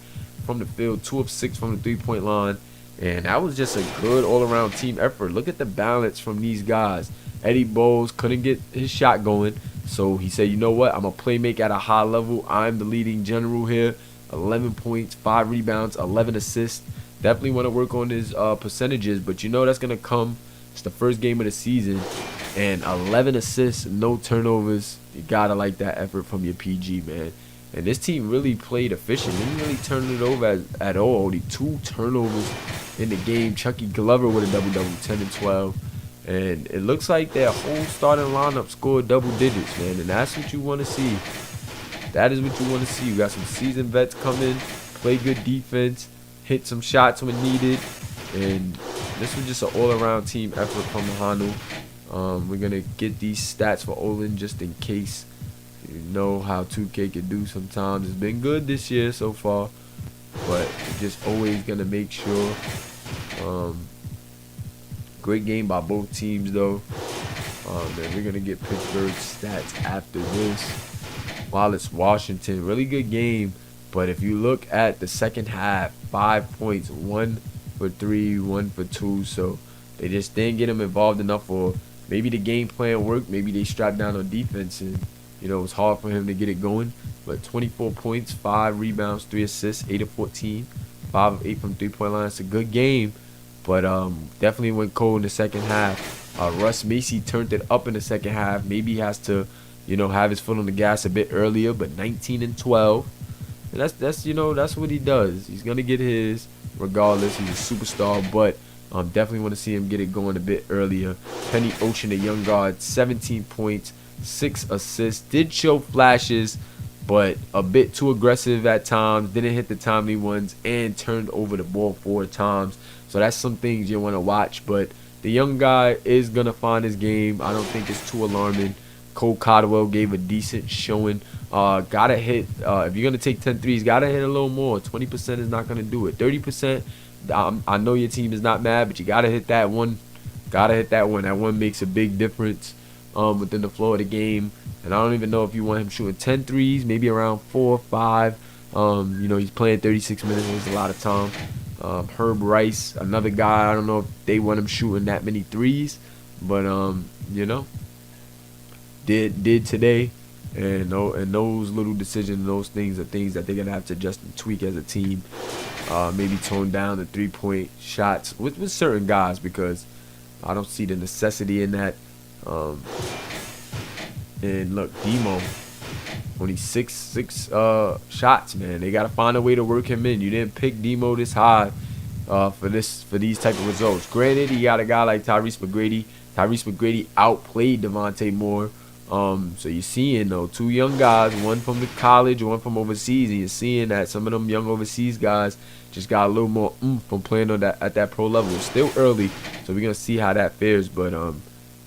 from the field, 2 of 6 from the three-point line. And that was just a good all-around team effort. Look at the balance from these guys. Eddie Bowles couldn't get his shot going, so he said, you know what, I'm a playmake at a high level. I'm the leading general here. 11 points, 5 rebounds, 11 assists. Definitely want to work on his percentages, but you know that's going to come. It's the first game of the season, and 11 assists, no turnovers. You got to like that effort from your PG, man. And this team really played efficient. Didn't really turn it over at all. Only 2 turnovers in the game. Chucky Glover with a double-double, 10 and 12. And it looks like their whole starting lineup scored double digits, man. And that's what you want to see. That is what you want to see. You got some seasoned vets come in, play good defense, hit some shots when needed. And this was just an all-around team effort from the Honu. We're going to get these stats for Olin just in case. You know how 2K can do sometimes. It's been good this year so far, but just always going to make sure. Great game by both teams, though. And we're going to get Pittsburgh stats after this. While it's Washington, really good game. But if you look at the second half, 5 points, 1 for 3, 1 for 2. So they just didn't get him involved enough, or maybe the game plan worked. Maybe they strapped down on defense and, you know, it was hard for him to get it going. But 24 points, 5 rebounds, 3 assists, 8 of 14, 5 of 8 from three-point line. It's a good game, but definitely went cold in the second half. Russ Macy turned it up in the second half. Maybe he has to, you know, have his foot on the gas a bit earlier, but 19 and 12. And that's you know, that's what he does. He's going to get his regardless. He's a superstar, but definitely want to see him get it going a bit earlier. Penny Ocean, a young guard, 17 points, 6 assists. Did show flashes, but a bit too aggressive at times. Didn't hit the timely ones and turned over the ball 4 times. So that's some things you want to watch. But the young guy is going to find his game. I don't think it's too alarming. Cole Caldwell gave a decent showing. Gotta hit, if you're going to take 10 threes, gotta hit a little more. 20% is not going to do it. 30%, I know your team is not mad, but you gotta hit that one. Gotta hit that one. That one makes a big difference within the flow of the game. And I don't even know if you want him shooting 10 threes, maybe around 4 or 5. You know, he's playing 36 minutes. It's a lot of time. Herb Rice, another guy. I don't know if they want him shooting that many threes, but you know, did today, and those little decisions, those things are things that they're gonna have to adjust and tweak as a team. Maybe tone down the 3-point shots with certain guys, because I don't see the necessity in that. And look, Demo, only six shots, man. They gotta find a way to work him in. You didn't pick Demo this high for these type of results. Granted, he got a guy like Tyrese McGrady. Tyrese McGrady outplayed Devontae Moore. So you're seeing, though, 2 young guys, one from the college, one from overseas, and you're seeing that some of them young overseas guys just got a little more oomph from playing on at that pro level. It's still early, so we're gonna see how that fares. But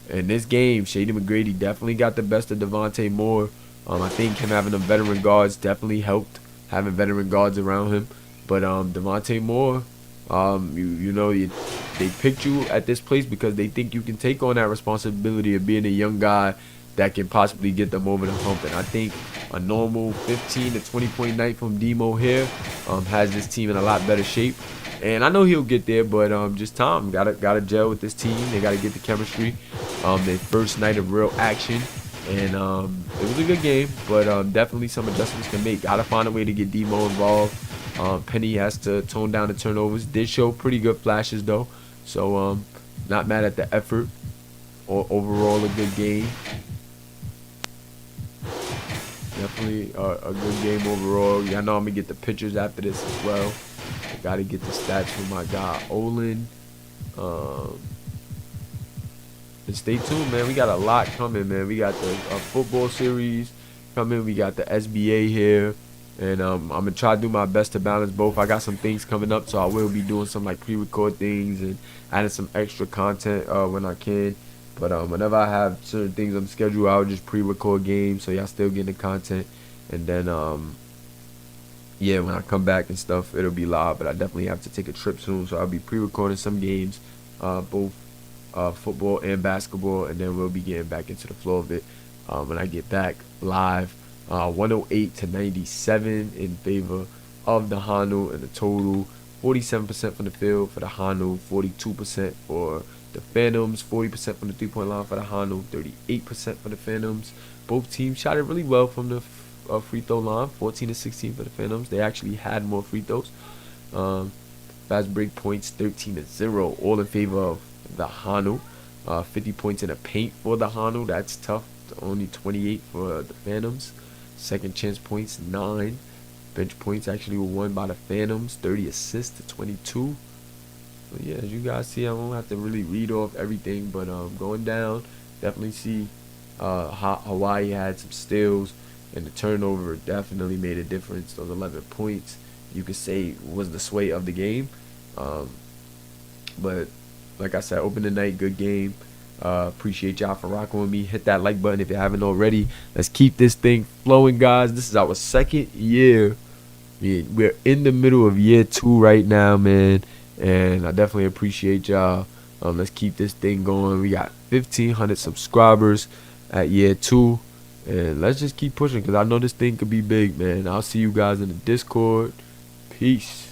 in this game, Shady McGrady definitely got the best of Devontae Moore. I think him having them veteran guards definitely helped, having veteran guards around him. But Devontae Moore, you know, they picked you at this place because they think you can take on that responsibility of being a young guy that can possibly get them over the hump. And I think a normal 15 to 20 point night from Demo here has this team in a lot better shape. And I know he'll get there, but just time. Gotta gel with this team. They gotta get the chemistry. Their first night of real action. And it was a good game, but definitely some adjustments can make. Gotta find a way to get Demo involved. Penny has to tone down the turnovers. Did show pretty good flashes, though. So not mad at the effort. Or overall, a good game. Definitely a good game overall. Y'all know I'm gonna get the pictures after this as well. I gotta get the stats from my guy Olin. And stay tuned, man. We got a lot coming, man. We got the football series coming. We got the SBA here. And I'm gonna try to do my best to balance both. I got some things coming up, so I will be doing some like pre-record things and adding some extra content when I can. But whenever I have certain things on the schedule, I'll just pre-record games, so y'all still getting the content. And then, yeah, when I come back and stuff, it'll be live. But I definitely have to take a trip soon, so I'll be pre-recording some games, both football and basketball, and then we'll be getting back into the flow of it when I get back live. 108 to 97 in favor of the Honu in the total. 47% from the field for the Honu, 42% for the Phantoms, 40% from the three-point line for the Honu, 38% for the Phantoms. Both teams shot it really well from the free throw line, 14 to 16 for the Phantoms. They actually had more free throws. Fast break points, 13 to 0, all in favor of the Honu. 50 points in the paint for the Honu. That's tough. Only 28 for the Phantoms. Second chance points, 9. Bench points actually were won by the Phantoms, 30 assists to 22. So yeah, as you guys see, I don't have to really read off everything, but going down, definitely see Hawaii had some steals, and the turnover definitely made a difference. Those 11 points, you could say, was the sway of the game. But like I said, open the night, good game. Appreciate y'all for rocking with me. Hit that like button if you haven't already. Let's keep this thing flowing, guys. This is our second year. We're in the middle of year 2 right now, man, and I definitely appreciate y'all. Let's keep this thing going. We got 1,500 subscribers at year 2, and let's just keep pushing, because I know this thing could be big, man. I'll see you guys in the Discord. Peace.